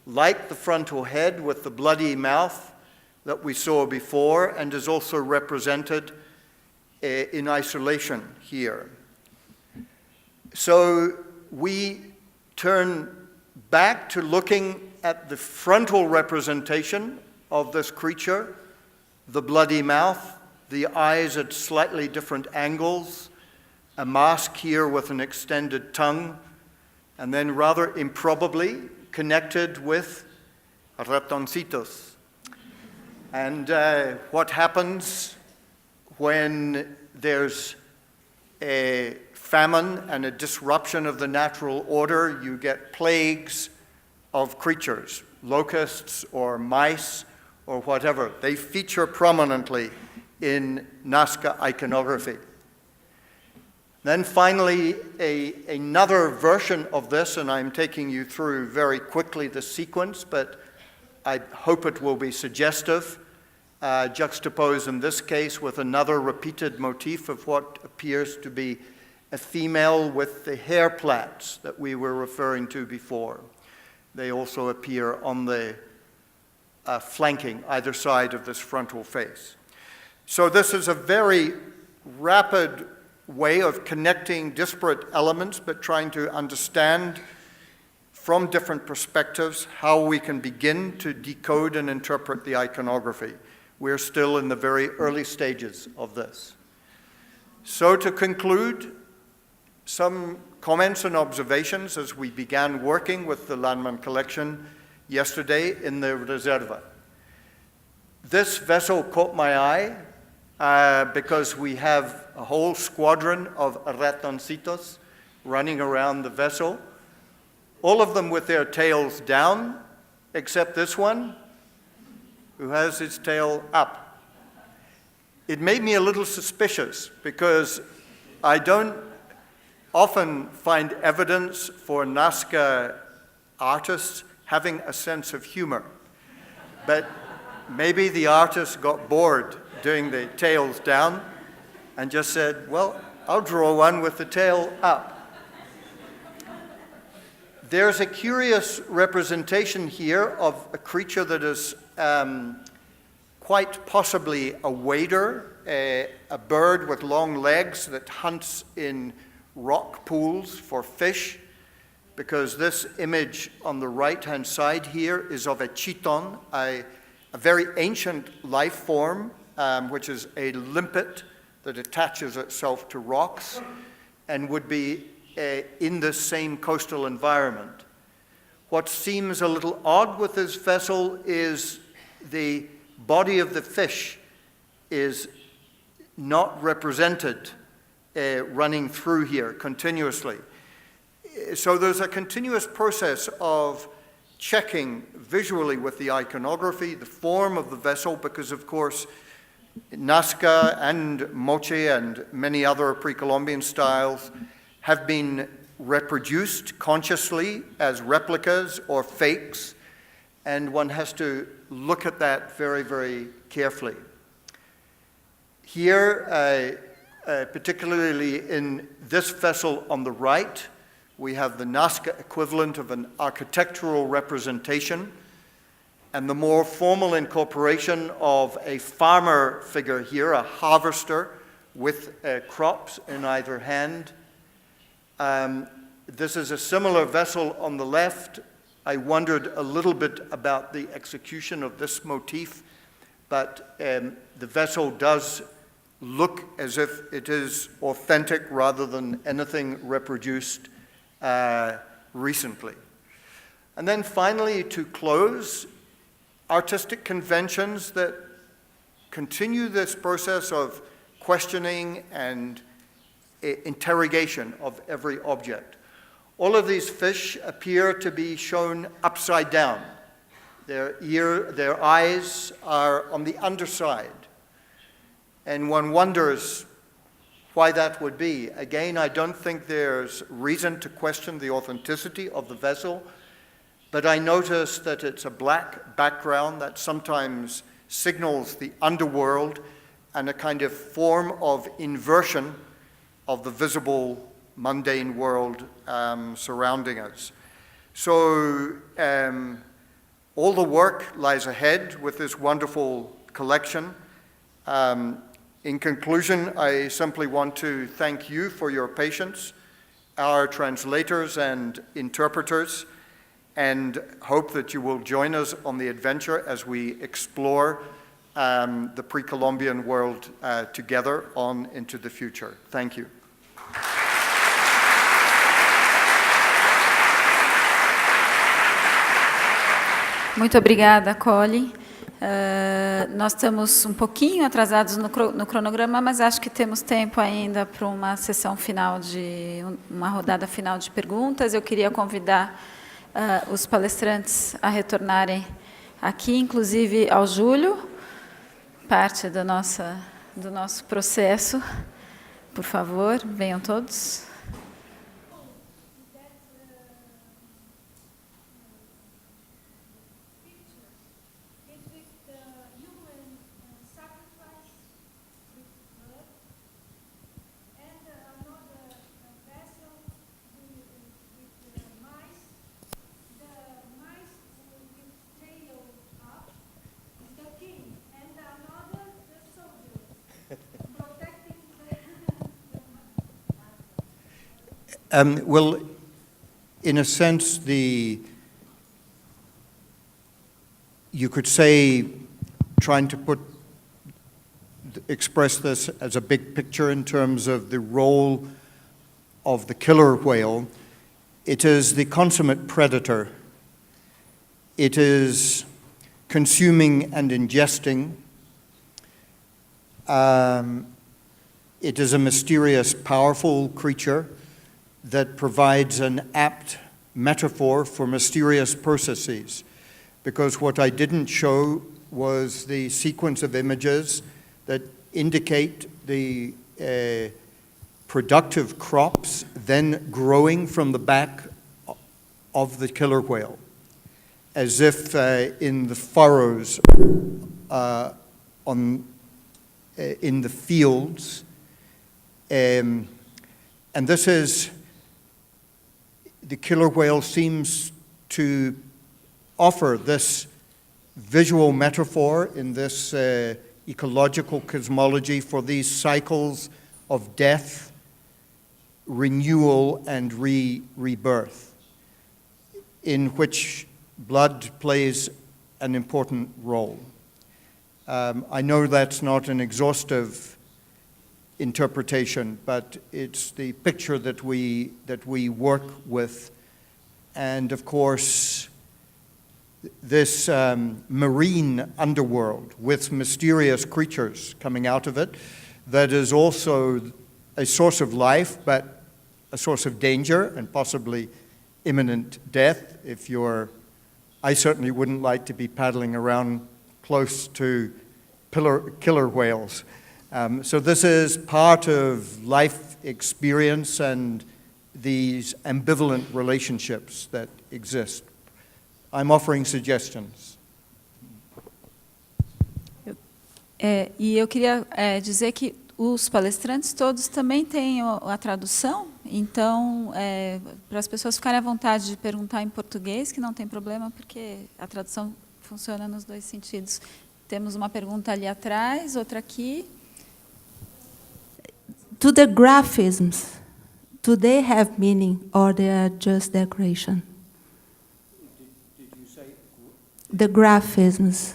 like the frontal head with the bloody mouth that we saw before, and is also represented in isolation here. So we turn back to looking at the frontal representation of this creature, the bloody mouth, the eyes at slightly different angles, a mask here with an extended tongue, and then rather improbably, connected with ratoncitos. And what happens when there's a famine and a disruption of the natural order? You get plagues of creatures, locusts or mice or whatever. They feature prominently in Nazca iconography. Then finally, another version of this, and I'm taking you through very quickly the sequence, but I hope it will be suggestive, juxtaposed in this case with another repeated motif of what appears to be a female with the hair plaits that we were referring to before. They also appear on the flanking either side of this frontal face. So this is a very rapid way of connecting disparate elements, but trying to understand from different perspectives how we can begin to decode and interpret the iconography. We're still in the very early stages of this. So to conclude, some comments and observations as we began working with the Landmann collection yesterday in the Reserva. This vessel caught my eye because we have a whole squadron of ratoncitos running around the vessel, all of them with their tails down, except this one, who has his tail up. It made me a little suspicious because I don't often find evidence for Nazca artists having a sense of humor. But maybe the artist got bored doing the tails down and just said, well, I'll draw one with the tail up. There's a curious representation here of a creature that is quite possibly a wader, a bird with long legs that hunts in rock pools for fish, because this image on the right-hand side here is of a chiton, a very ancient life form, which is a limpet that attaches itself to rocks and would be in the same coastal environment. What seems a little odd with this vessel is the body of the fish is not represented running through here continuously. So there's a continuous process of checking visually with the iconography, the form of the vessel, because of course Nazca and Moche and many other pre-Columbian styles have been reproduced consciously as replicas or fakes, and one has to look at that very, very carefully. Here, particularly in this vessel on the right, we have the Nazca equivalent of an architectural representation and the more formal incorporation of a farmer figure here, a harvester with crops in either hand. This is a similar vessel on the left. I wondered a little bit about the execution of this motif, but the vessel does look as if it is authentic rather than anything reproduced recently. And then finally, to close, artistic conventions that continue this process of questioning and interrogation of every object. All of these fish appear to be shown upside down. Their eyes are on the underside. And one wonders why that would be. Again, I don't think there's reason to question the authenticity of the vessel, but I notice that it's a black background that sometimes signals the underworld and a kind of form of inversion of the visible mundane world surrounding us. So all the work lies ahead with this wonderful collection. In conclusion, I simply want to thank you for your patience, our translators and interpreters, and hope that you will join us on the adventure as we explore the pre-Columbian world together on into the future. Thank you. Muito obrigada, Colin. Nós estamos um pouquinho atrasados no cronograma, mas acho que temos tempo ainda para uma sessão final uma rodada final de perguntas. Eu queria convidar os palestrantes a retornarem aqui, inclusive ao Júlio, parte do nosso processo. Por favor, venham todos. Well, in a sense, you could say, trying to express this as a big picture in terms of the role of the killer whale, it is the consummate predator. It is consuming and ingesting. It is a mysterious, powerful creature that provides an apt metaphor for mysterious processes, because what I didn't show was the sequence of images that indicate the productive crops then growing from the back of the killer whale, as if in the furrows in the fields. And this is, the killer whale seems to offer this visual metaphor in this ecological cosmology for these cycles of death, renewal, and rebirth, in which blood plays an important role. I know that's not an exhaustive interpretation, but it's the picture that we work with. And of course, this marine underworld with mysterious creatures coming out of it, that is also a source of life, but a source of danger and possibly imminent death. I certainly wouldn't like to be paddling around close to killer whales. So this is part of life experience and these ambivalent relationships that exist. I'm offering suggestions. E eu queria dizer que os palestrantes todos também têm a tradução, então, para as pessoas ficarem à vontade de perguntar em português, que não tem problema, porque a tradução funciona nos dois sentidos. Temos uma pergunta ali atrás, outra aqui. Do the graphisms, do they have meaning or they are just decoration? Did you say? The graphisms.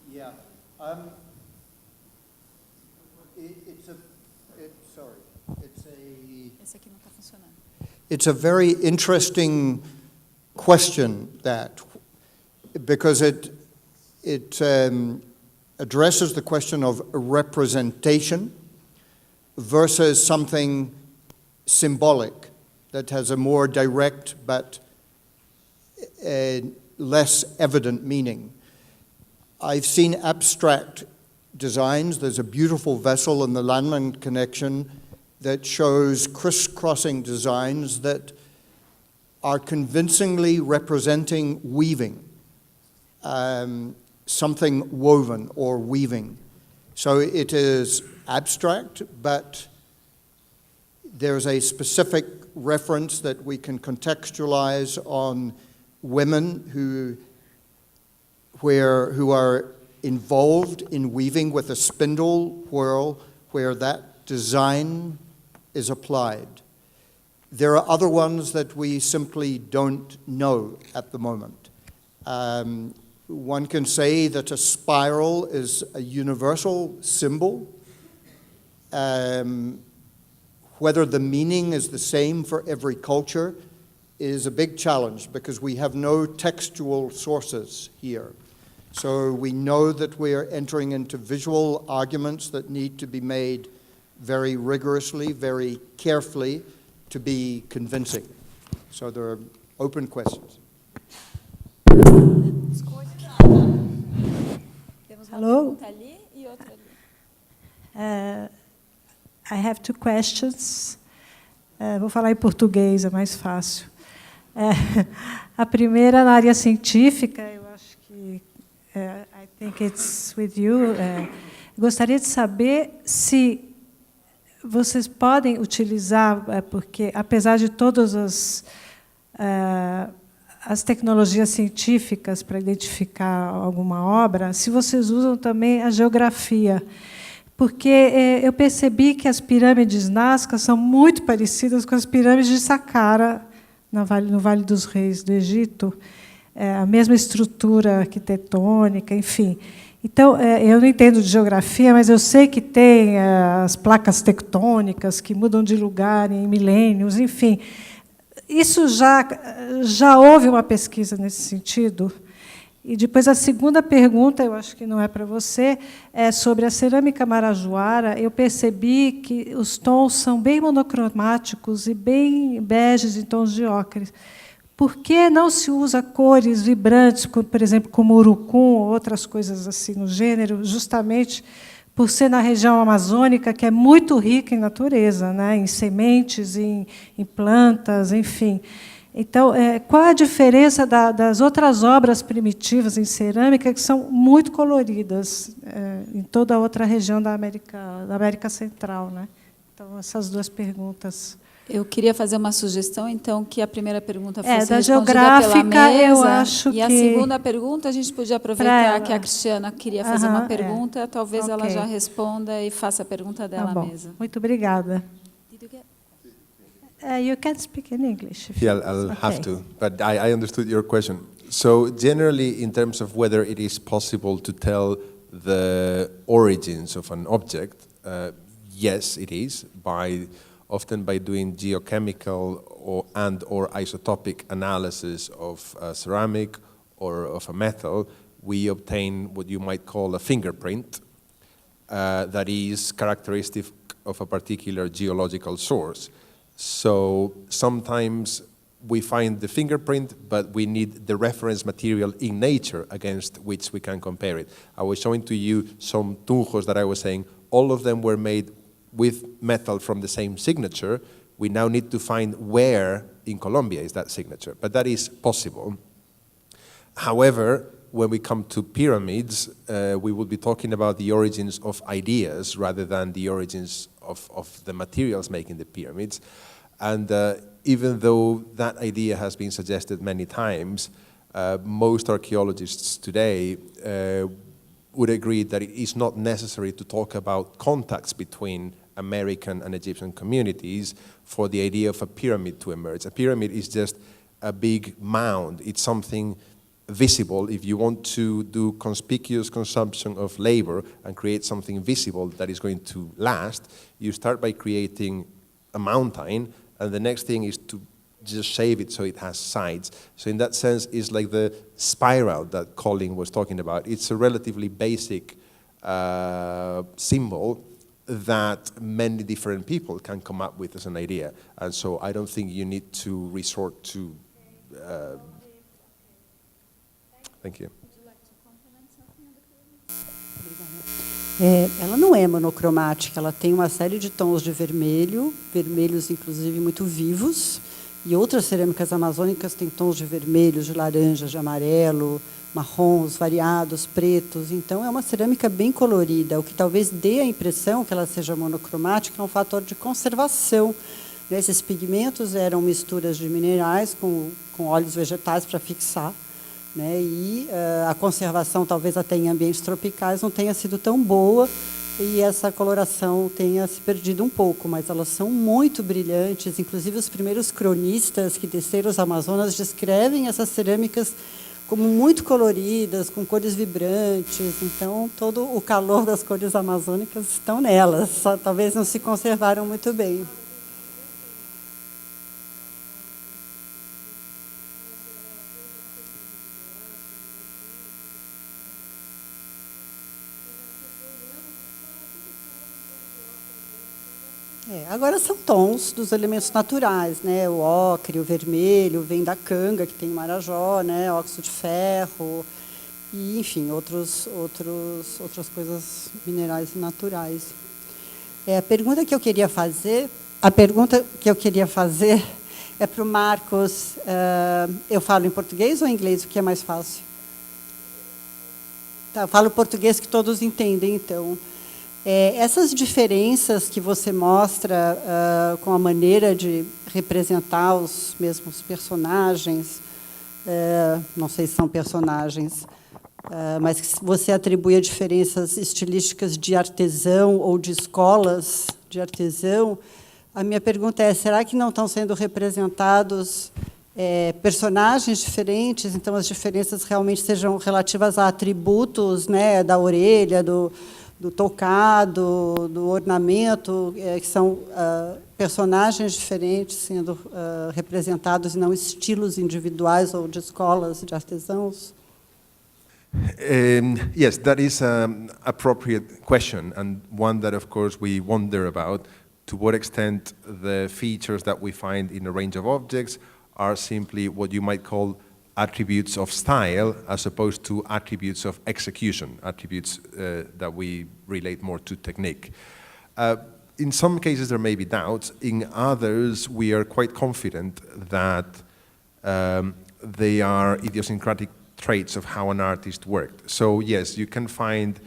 Yeah. Esse aqui não está funcionando. It's a very interesting question, that, because it addresses the question of representation versus something symbolic that has a more direct but less evident meaning. I've seen abstract designs. There's a beautiful vessel in the Landmann connection that shows crisscrossing designs that are convincingly representing weaving. Something woven or weaving. So it is abstract, but there's a specific reference that we can contextualize on women who are involved in weaving with a spindle whorl where that design is applied. There are other ones that we simply don't know at the moment. One can say that a spiral is a universal symbol. Whether the meaning is the same for every culture is a big challenge because we have no textual sources here. So we know that we are entering into visual arguments that need to be made very rigorously, very carefully to be convincing. So there are open questions. Hello. I have two questions. Vou falar em português, é mais fácil. A primeira, na área científica, eu acho que I think it's with you. Gostaria de saber se vocês podem utilizar, porque apesar de todas as tecnologias científicas para identificar alguma obra, se vocês usam também a geografia. Porque eu percebi que as pirâmides nazcas são muito parecidas com as pirâmides de Saqqara, no Vale dos Reis do Egito, a mesma estrutura arquitetônica, enfim. Então, eu não entendo de geografia, mas eu sei que tem as placas tectônicas que mudam de lugar em milênios, enfim. Isso já houve uma pesquisa nesse sentido? E depois a segunda pergunta, eu acho que não é para você, é sobre a cerâmica marajoara. Eu percebi que os tons são bem monocromáticos e bem beges em tons de ocre. Por que não se usa cores vibrantes, por exemplo, como urucum ou outras coisas assim no gênero, justamente por ser na região amazônica, que é muito rica em natureza, né, em sementes, em plantas, enfim. Então, qual a diferença das outras obras primitivas em cerâmica, que são muito coloridas em toda a outra região da América Central, né? Então, essas duas perguntas. Eu queria fazer uma sugestão, então, que a primeira pergunta fosse da respondida geográfica, pela mesa, eu acho e a segunda pergunta, a gente podia aproveitar que a Cristiana queria fazer uma pergunta, talvez ela já responda e faça a pergunta dela à mesa. Muito obrigada. You can speak in English. Yeah, I'll have to, but I understood your question. So generally, in terms of whether it is possible to tell the origins of an object, yes, it is, often by doing geochemical or isotopic analysis of a ceramic or of a metal. We obtain what you might call a fingerprint that is characteristic of a particular geological source. So sometimes we find the fingerprint, but we need the reference material in nature against which we can compare it. I was showing to you some tunjos that I was saying, all of them were made with metal from the same signature. We now need to find where in Colombia is that signature, but that is possible. However, when we come to pyramids, we will be talking about the origins of ideas rather than the origins of the materials making the pyramids. And even though that idea has been suggested many times, most archaeologists today would agree that it is not necessary to talk about contacts between American and Egyptian communities for the idea of a pyramid to emerge. A pyramid is just a big mound. It's something visible. If you want to do conspicuous consumption of labor and create something visible that is going to last, you start by creating a mountain, and the next thing is to just shave it so it has sides. So in that sense, it's like the spiral that Colin was talking about. It's a relatively basic symbol that many different people can come up with as an idea. And so I don't think you need to resort to... Thank you. Ela não é monocromática, ela tem uma série de tons de vermelho, vermelhos inclusive muito vivos, e outras cerâmicas amazônicas têm tons de vermelho, de laranja, de amarelo, marrons variados, pretos. Então, é uma cerâmica bem colorida. O que talvez dê a impressão que ela seja monocromática é um fator de conservação. Esses pigmentos eram misturas de minerais com óleos vegetais para fixar. E a conservação, talvez até em ambientes tropicais, não tenha sido tão boa e essa coloração tenha se perdido um pouco, mas elas são muito brilhantes. Inclusive, os primeiros cronistas que desceram os Amazonas descrevem essas cerâmicas como muito coloridas, com cores vibrantes. Então, todo o calor das cores amazônicas estão nelas, só talvez não se conservaram muito bem. Agora são tons dos elementos naturais, né? O ocre, o vermelho, vem da canga, que tem marajó, né? Óxido de ferro, e, enfim, outras coisas minerais naturais. A pergunta que eu queria fazer é para o Marcos. Eu falo em português ou em inglês? O que é mais fácil? Tá, eu falo português que todos entendem, então. Essas diferenças que você mostra com a maneira de representar os mesmos personagens, não sei se são personagens, mas que você atribui a diferenças estilísticas de artesão ou de escolas de artesão, a minha pergunta é, será que não estão sendo representados personagens diferentes, então as diferenças realmente sejam relativas a atributos, né, da orelha, do tocado, do ornamento, que são personagens diferentes sendo representados e não estilos individuais ou de escolas de artesãos? Yes, that is an appropriate question, and one that, of course, we wonder about, to what extent the features that we find in a range of objects are simply what you might call attributes of style, as opposed to attributes of execution, attributes that we relate more to technique. In some cases, there may be doubts. In others, we are quite confident that they are idiosyncratic traits of how an artist worked. So yes, you can find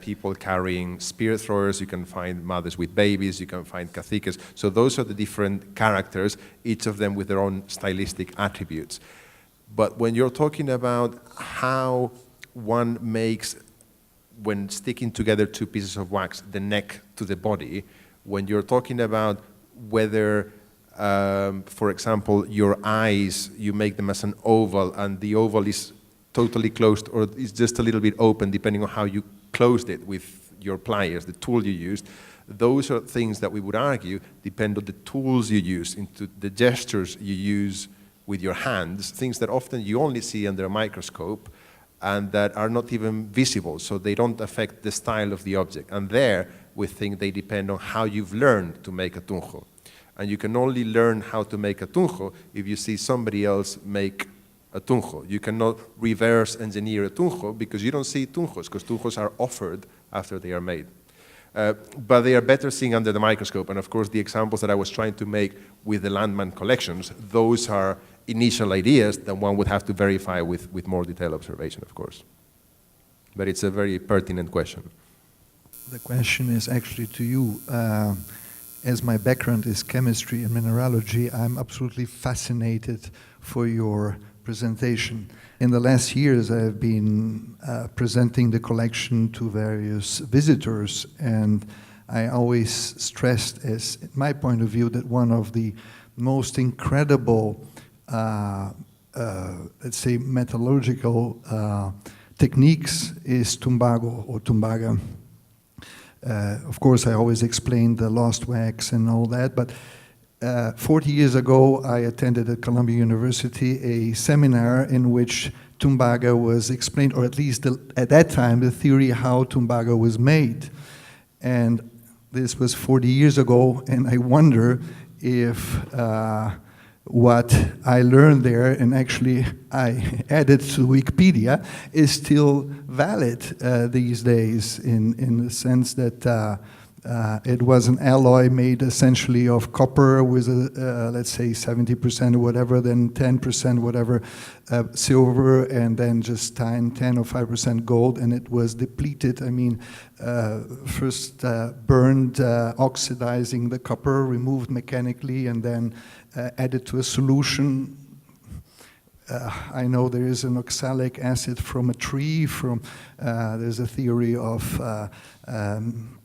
people carrying spear throwers, you can find mothers with babies, you can find caciques. So those are the different characters, each of them with their own stylistic attributes. But when you're talking about how one makes, when sticking together two pieces of wax, the neck to the body, when you're talking about whether for example, your eyes, you make them as an oval, and the oval is totally closed or is just a little bit open, depending on how you closed it with your pliers, the tool you used. Those are things that we would argue depend on the tools you use, into the gestures you use with your hands, things that often you only see under a microscope and that are not even visible, so they don't affect the style of the object. And there, we think they depend on how you've learned to make a tunjo. And you can only learn how to make a tunjo if you see somebody else make a tunjo. You cannot reverse engineer a tunjo because you don't see tunjos, because tunjos are offered after they are made. But they are better seen under the microscope. And of course, the examples that I was trying to make with the Landmann collections, those are initial ideas that one would have to verify with more detailed observation, of course. But it's a very pertinent question. The question is actually to you. As my background is chemistry and mineralogy, I'm absolutely fascinated for your presentation. In the last years, I've been presenting the collection to various visitors, and I always stressed, as my point of view, that one of the most incredible, let's say, metallurgical techniques is tumbago or tumbaga. Of course, I always explain the lost wax and all that, but 40 years ago, I attended at Columbia University a seminar in which tumbaga was explained, or at least at that time, the theory how tumbaga was made. And this was 40 years ago, and I wonder if what I learned there, and actually I added to Wikipedia, is still valid these days in the sense that it was an alloy made essentially of copper with, let's say, 70% or whatever, then 10% whatever silver, and then just 10 or 5% gold, and it was depleted. I mean, first burned, oxidizing the copper, removed mechanically, and then added to a solution. I know there is an oxalic acid from a tree. There's a theory of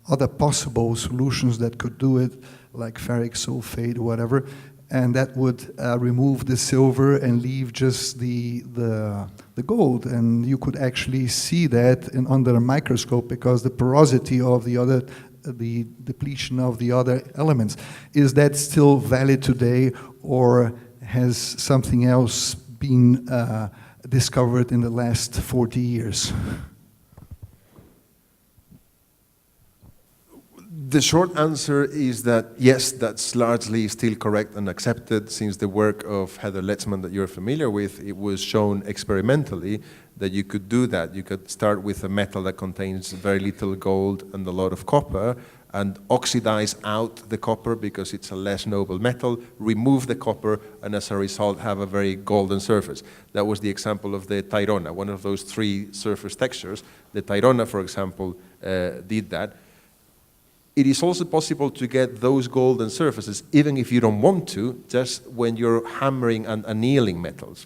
other possible solutions that could do it, like ferric sulfate or whatever, and that would remove the silver and leave just the gold. And you could actually see that under a microscope because the porosity of the depletion of the other elements. Is that still valid today, or has something else been discovered in the last 40 years? The short answer is that yes, that's largely still correct and accepted, since the work of Heather Letzman that you're familiar with, it was shown experimentally that you could do that. You could start with a metal that contains very little gold and a lot of copper, and oxidize out the copper because it's a less noble metal, remove the copper, and as a result have a very golden surface. That was the example of the Tairona, one of those three surface textures. The Tairona, for example, did that. It is also possible to get those golden surfaces, even if you don't want to, just when you're hammering and annealing metals,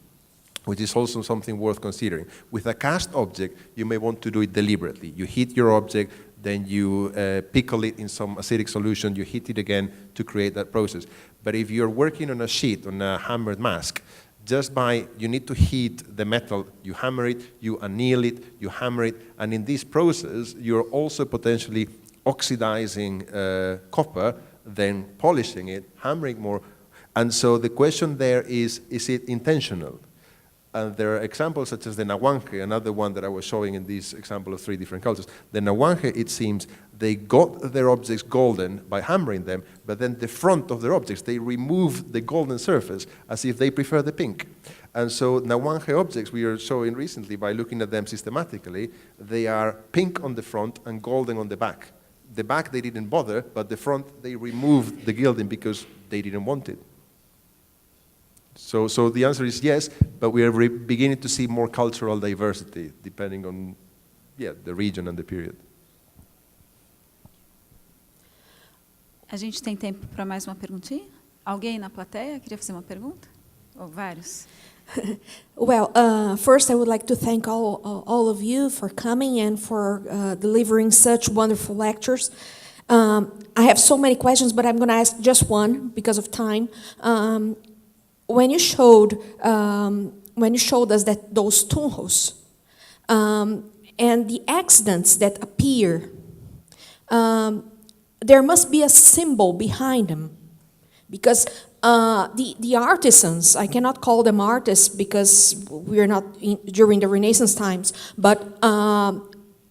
which is also something worth considering. With a cast object, you may want to do it deliberately. You heat your object, then you pickle it in some acidic solution, you heat it again to create that process. But if you're working on a sheet, on a hammered mask, you need to heat the metal, you hammer it, you anneal it, you hammer it, and in this process, you're also potentially oxidizing copper, then polishing it, hammering more. And so the question there is it intentional? And there are examples such as the Nahuange, another one that I was showing in this example of 3 different cultures. The Nahuange, it seems, they got their objects golden by hammering them, but then the front of their objects, they removed the golden surface as if they prefer the pink. And so Nahuange objects we are showing recently, by looking at them systematically, they are pink on the front and golden on the back. The back they didn't bother, but the front they removed the gilding because they didn't want it. So the answer is yes, but we are beginning to see more cultural diversity depending on the region and the period. A gente tem tempo para mais uma perguntinha? Alguém na plateia queria fazer uma pergunta? Ou vários? Well, first I would like to thank all of you for coming and for delivering such wonderful lectures. I have so many questions, but I'm going to ask just one because of time. When you showed us that those túmulos and the accidents that appear, there must be a symbol behind them, because the artisans, I cannot call them artists because we are not during the Renaissance times, but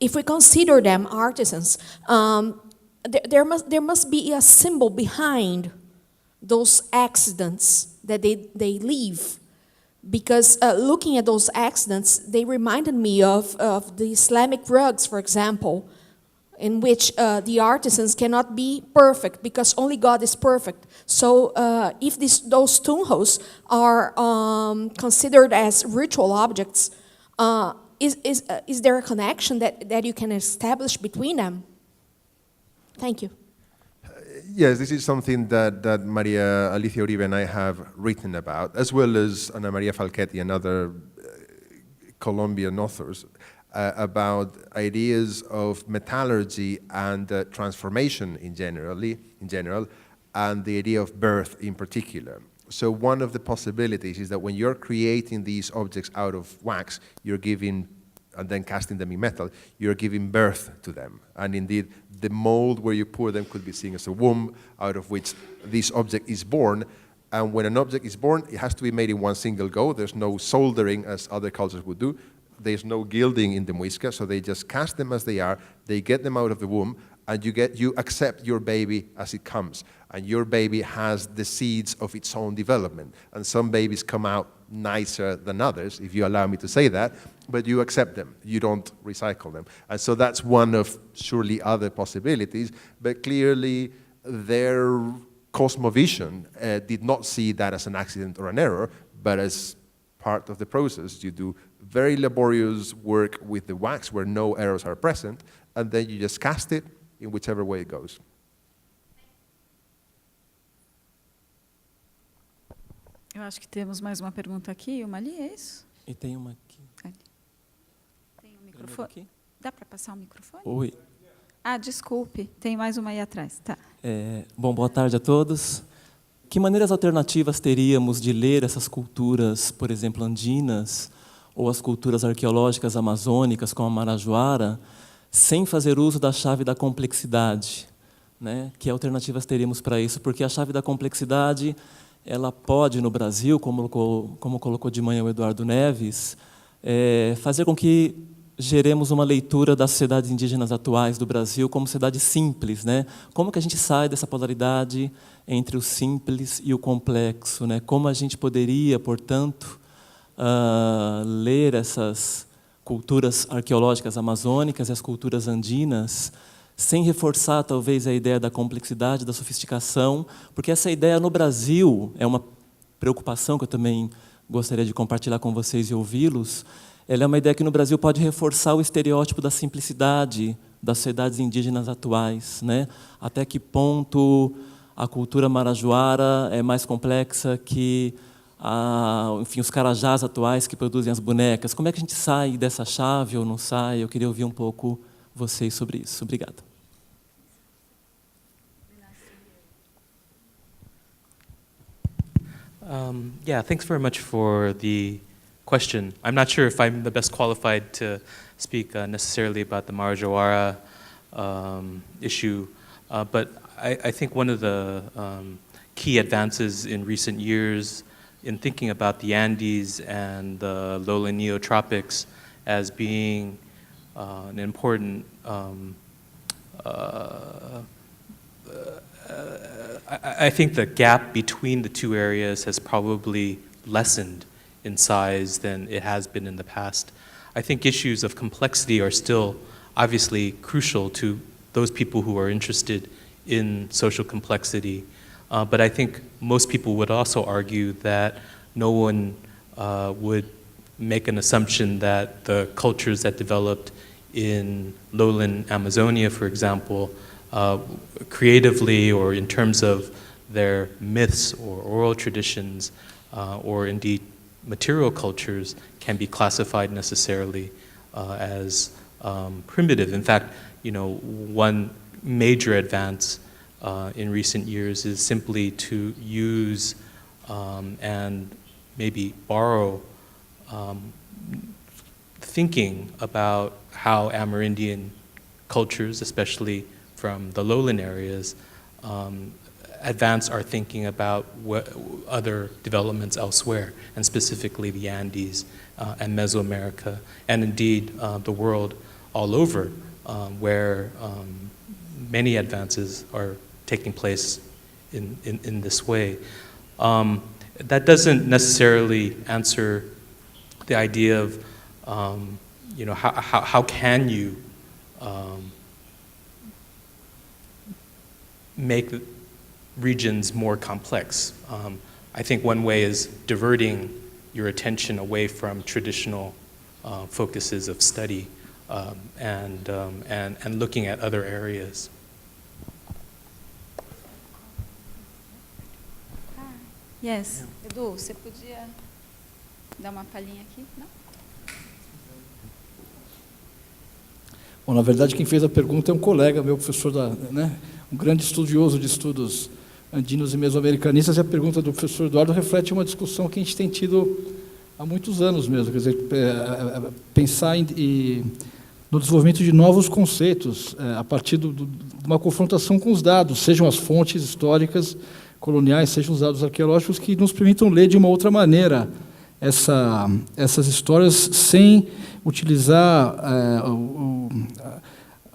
if we consider them artisans, there must be a symbol behind those accidents that they leave. Because looking at those accidents, they reminded me of the Islamic rugs, for example, in which the artisans cannot be perfect because only God is perfect. So if those túmulos are considered as ritual objects, is there a connection that you can establish between them? Thank you. Yes, this is something that Maria Alicia Uribe and I have written about, as well as Ana Maria Falchetti and other Colombian authors, about ideas of metallurgy and transformation in general, and the idea of birth in particular. So one of the possibilities is that when you're creating these objects out of wax, you're giving, and then casting them in metal, you're giving birth to them. And indeed, the mold where you pour them could be seen as a womb out of which this object is born. And when an object is born, it has to be made in one single go. There's no soldering as other cultures would do. There's no gilding in the muisca, so they just cast them as they are. They get them out of the womb, and you accept your baby as it comes. And your baby has the seeds of its own development. And some babies come out nicer than others, if you allow me to say that, but you accept them. You don't recycle them. And so that's one of surely other possibilities, but clearly their cosmovision did not see that as an accident or an error, but as part of the process. You do very laborious work with the wax where no errors are present, and then you just cast it in whichever way it goes. Eu acho que temos mais uma pergunta aqui, uma ali, é isso? E tem uma aqui. Ali. Tem um microfone? Aqui? Dá para passar o microfone? Oi. Ah, desculpe, tem mais uma aí atrás. Tá. Bom, boa tarde a todos. Que maneiras alternativas teríamos de ler essas culturas, por exemplo, andinas, ou as culturas arqueológicas amazônicas, como a Marajoara, sem fazer uso da chave da complexidade, né? Que alternativas teríamos para isso? Porque a chave da complexidade, ela pode, no Brasil, como colocou de manhã o Eduardo Neves, fazer com que geremos uma leitura das sociedades indígenas atuais do Brasil como sociedade simples, né? Como que a gente sai dessa polaridade entre o simples e o complexo, né? Como a gente poderia, portanto, ler essas culturas arqueológicas amazônicas e as culturas andinas sem reforçar, talvez, a ideia da complexidade, da sofisticação, porque essa ideia no Brasil é uma preocupação que eu também gostaria de compartilhar com vocês e ouvi-los. Ela é uma ideia que no Brasil pode reforçar o estereótipo da simplicidade das sociedades indígenas atuais, né? Até que ponto a cultura marajoara é mais complexa que enfim, os carajás atuais que produzem as bonecas. Como é que a gente sai dessa chave ou não sai? Eu queria ouvir um pouco vocês sobre isso. Obrigado. Yeah, thanks very much for the question. I'm not sure if I'm the best qualified to speak necessarily about the Marajoara issue, but I think one of the key advances in recent years in thinking about the Andes and the lowland neotropics as being an important I think the gap between the two areas has probably lessened in size than it has been in the past. I think issues of complexity are still obviously crucial to those people who are interested in social complexity. But I think most people would also argue that no one would make an assumption that the cultures that developed in lowland Amazonia, for example, creatively or in terms of their myths or oral traditions or indeed material cultures can be classified necessarily as primitive. In fact, one major advance in recent years is simply to use and maybe borrow thinking about how Amerindian cultures, especially from the lowland areas, advance our thinking about other developments elsewhere, and specifically the Andes and Mesoamerica, and indeed the world all over, where many advances are taking place in this way. That doesn't necessarily answer the idea of, how can you make regions more complex. I think one way is diverting your attention away from traditional focuses of study and looking at other areas. Yes. Edu, você podia dar uma palhinha aqui? Não? Bom, na verdade, quem fez a pergunta é um colega, meu professor, um grande estudioso de estudos andinos e mesoamericanistas, e a pergunta do professor Eduardo reflete uma discussão que a gente tem tido há muitos anos mesmo, quer dizer, pensar no desenvolvimento de novos conceitos a partir de uma confrontação com os dados, sejam as fontes históricas coloniais, sejam os dados arqueológicos, que nos permitam ler de uma outra maneira essas histórias sem utilizar,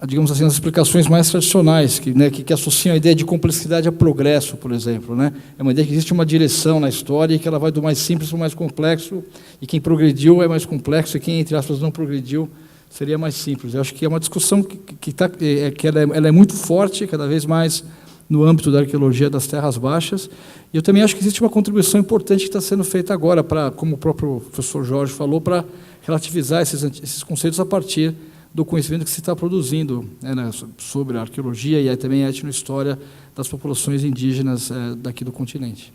digamos assim, as explicações mais tradicionais, que associam a ideia de complexidade a progresso, por exemplo. É uma ideia que existe uma direção na história e que ela vai do mais simples para o mais complexo, e quem progrediu é mais complexo, e quem, entre aspas, não progrediu seria mais simples. Eu acho que é uma discussão que ela é muito forte, cada vez mais no âmbito da arqueologia das terras baixas, e eu também acho que existe uma contribuição importante que está sendo feita agora, como o próprio professor Jorge falou, para relativizar esses conceitos a partir do conhecimento que se está produzindo sobre a arqueologia e aí também a etnohistória das populações indígenas daqui do continente.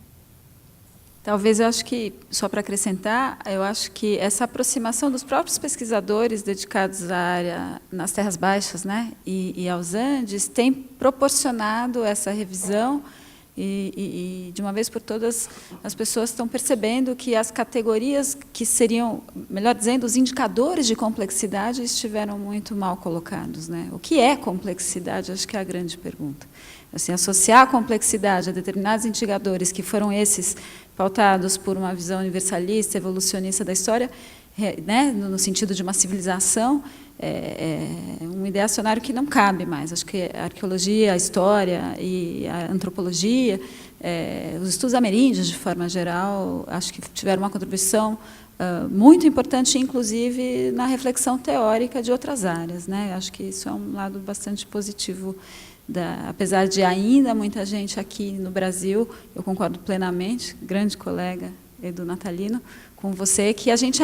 Talvez, eu acho que, só para acrescentar, eu acho que essa aproximação dos próprios pesquisadores dedicados à área nas terras baixas, e aos Andes, tem proporcionado essa revisão e, de uma vez por todas, as pessoas estão percebendo que as categorias que seriam, melhor dizendo, os indicadores de complexidade estiveram muito mal colocados. O que é complexidade? Acho que é a grande pergunta. Assim, associar a complexidade a determinados indicadores que foram esses pautados por uma visão universalista, evolucionista da história, né, no sentido de uma civilização, um ideacionário que não cabe mais. Acho que a arqueologia, a história e a antropologia, os estudos ameríndios, de forma geral, acho que tiveram uma contribuição muito importante, inclusive, na reflexão teórica de outras áreas, né? Acho que isso é um lado bastante positivo, apesar de ainda muita gente aqui no Brasil, eu concordo plenamente, grande colega Edu Natalino, com você, que a gente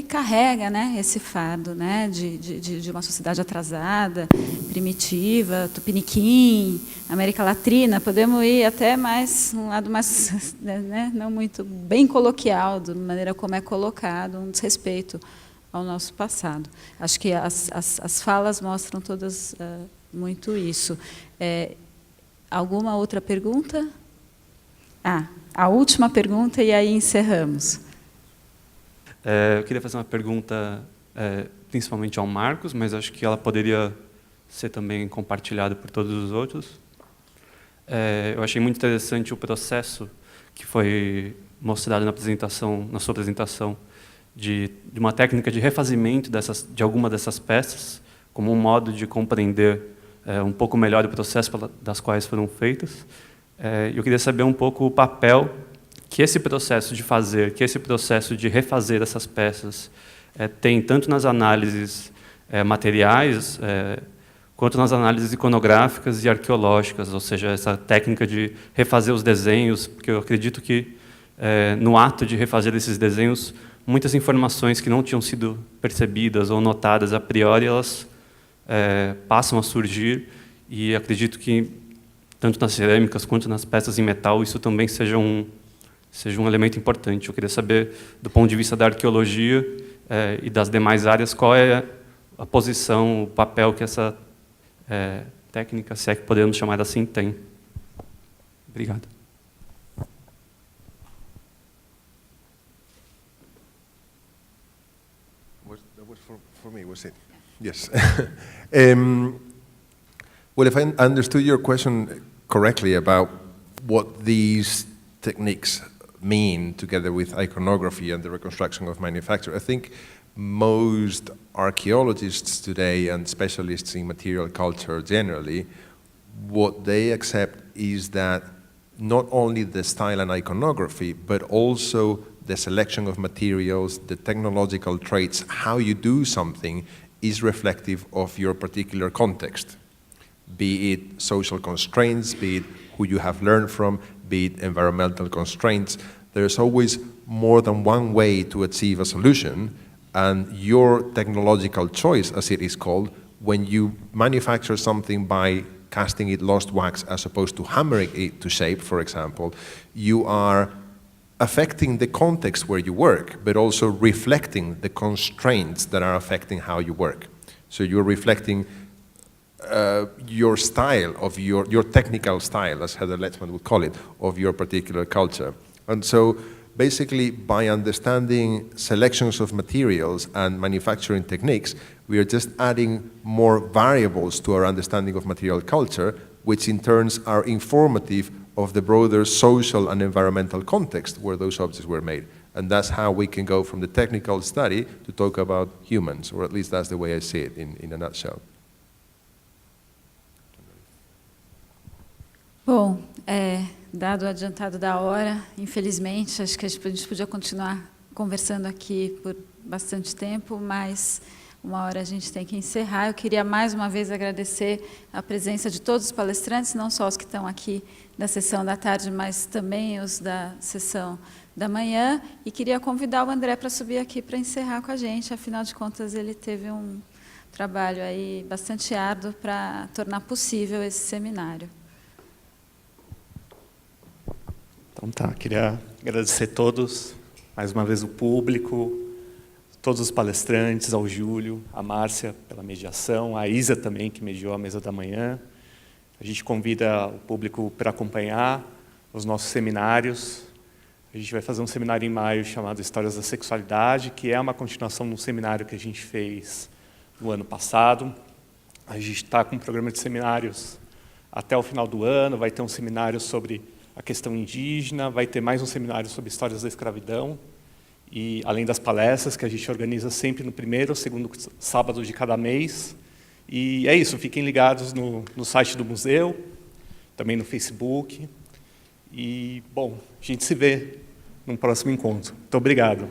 carrega, né, esse fardo, né, de uma sociedade atrasada, primitiva, tupiniquim, América Latina, podemos ir até mais um lado mais, né, não muito bem coloquial, da maneira como é colocado, um desrespeito ao nosso passado. Acho que as falas mostram todas muito isso. Alguma outra pergunta? A última pergunta e aí encerramos. Eu queria fazer uma pergunta principalmente ao Marcos, mas acho que ela poderia ser também compartilhada por todos os outros. Eu achei muito interessante o processo que foi mostrado na sua apresentação, de uma técnica de refazimento de alguma dessas peças, como um modo de compreender um pouco melhor o processo das quais foram feitas. Eu queria saber um pouco o papel que esse processo de fazer, que esse processo de refazer essas peças tem tanto nas análises materiais, quanto nas análises iconográficas e arqueológicas, ou seja, essa técnica de refazer os desenhos, porque eu acredito que no ato de refazer esses desenhos, muitas informações que não tinham sido percebidas ou notadas a priori, elas passam a surgir, e acredito que tanto nas cerâmicas quanto nas peças em metal, isso também seja um elemento importante. Eu queria saber, do ponto de vista da arqueologia e das demais áreas, qual é a posição, o papel que essa técnica, se é que podemos chamar assim, tem. Obrigado. That was for me, was it? Yes. Well, if I understood your question correctly about what these techniques mean together with iconography and the reconstruction of manufacture, I think most archaeologists today and specialists in material culture generally, what they accept is that not only the style and iconography, but also the selection of materials, the technological traits, how you do something is reflective of your particular context. Be it social constraints, be it who you have learned from, be it environmental constraints. There's always more than one way to achieve a solution, and your technological choice, as it is called, when you manufacture something by casting it lost wax as opposed to hammering it to shape, for example, you are affecting the context where you work, but also reflecting the constraints that are affecting how you work. So you're reflecting your style, of your technical style, as Heather Letchman would call it, of your particular culture. And so basically, by understanding selections of materials and manufacturing techniques, we are just adding more variables to our understanding of material culture, which in turns are informative of the broader social and environmental context where those objects were made. And that's how we can go from the technical study to talk about humans, or at least that's the way I see it in a nutshell. Bom, dado o adiantado da hora, infelizmente, acho que a gente podia continuar conversando aqui por bastante tempo, mas uma hora a gente tem que encerrar. Eu queria mais uma vez agradecer a presença de todos os palestrantes, não só os que estão aqui da sessão da tarde, mas também os da sessão da manhã, e queria convidar o André para subir aqui para encerrar com a gente. Afinal de contas, ele teve um trabalho aí bastante árduo para tornar possível esse seminário. Então tá, queria agradecer a todos, mais uma vez o público, todos os palestrantes, ao Júlio, a Márcia pela mediação, a Isa também, que mediou a mesa da manhã. A gente convida o público para acompanhar os nossos seminários. A gente vai fazer um seminário em maio chamado Histórias da Sexualidade, que é uma continuação de um seminário que a gente fez no ano passado. A gente está com um programa de seminários até o final do ano, vai ter um seminário sobre a questão indígena, vai ter mais um seminário sobre histórias da escravidão, E além das palestras que a gente organiza sempre no primeiro ou segundo sábado de cada mês. E é isso, fiquem ligados no site do museu, também no Facebook. E, bom, a gente se vê num próximo encontro. Muito obrigado.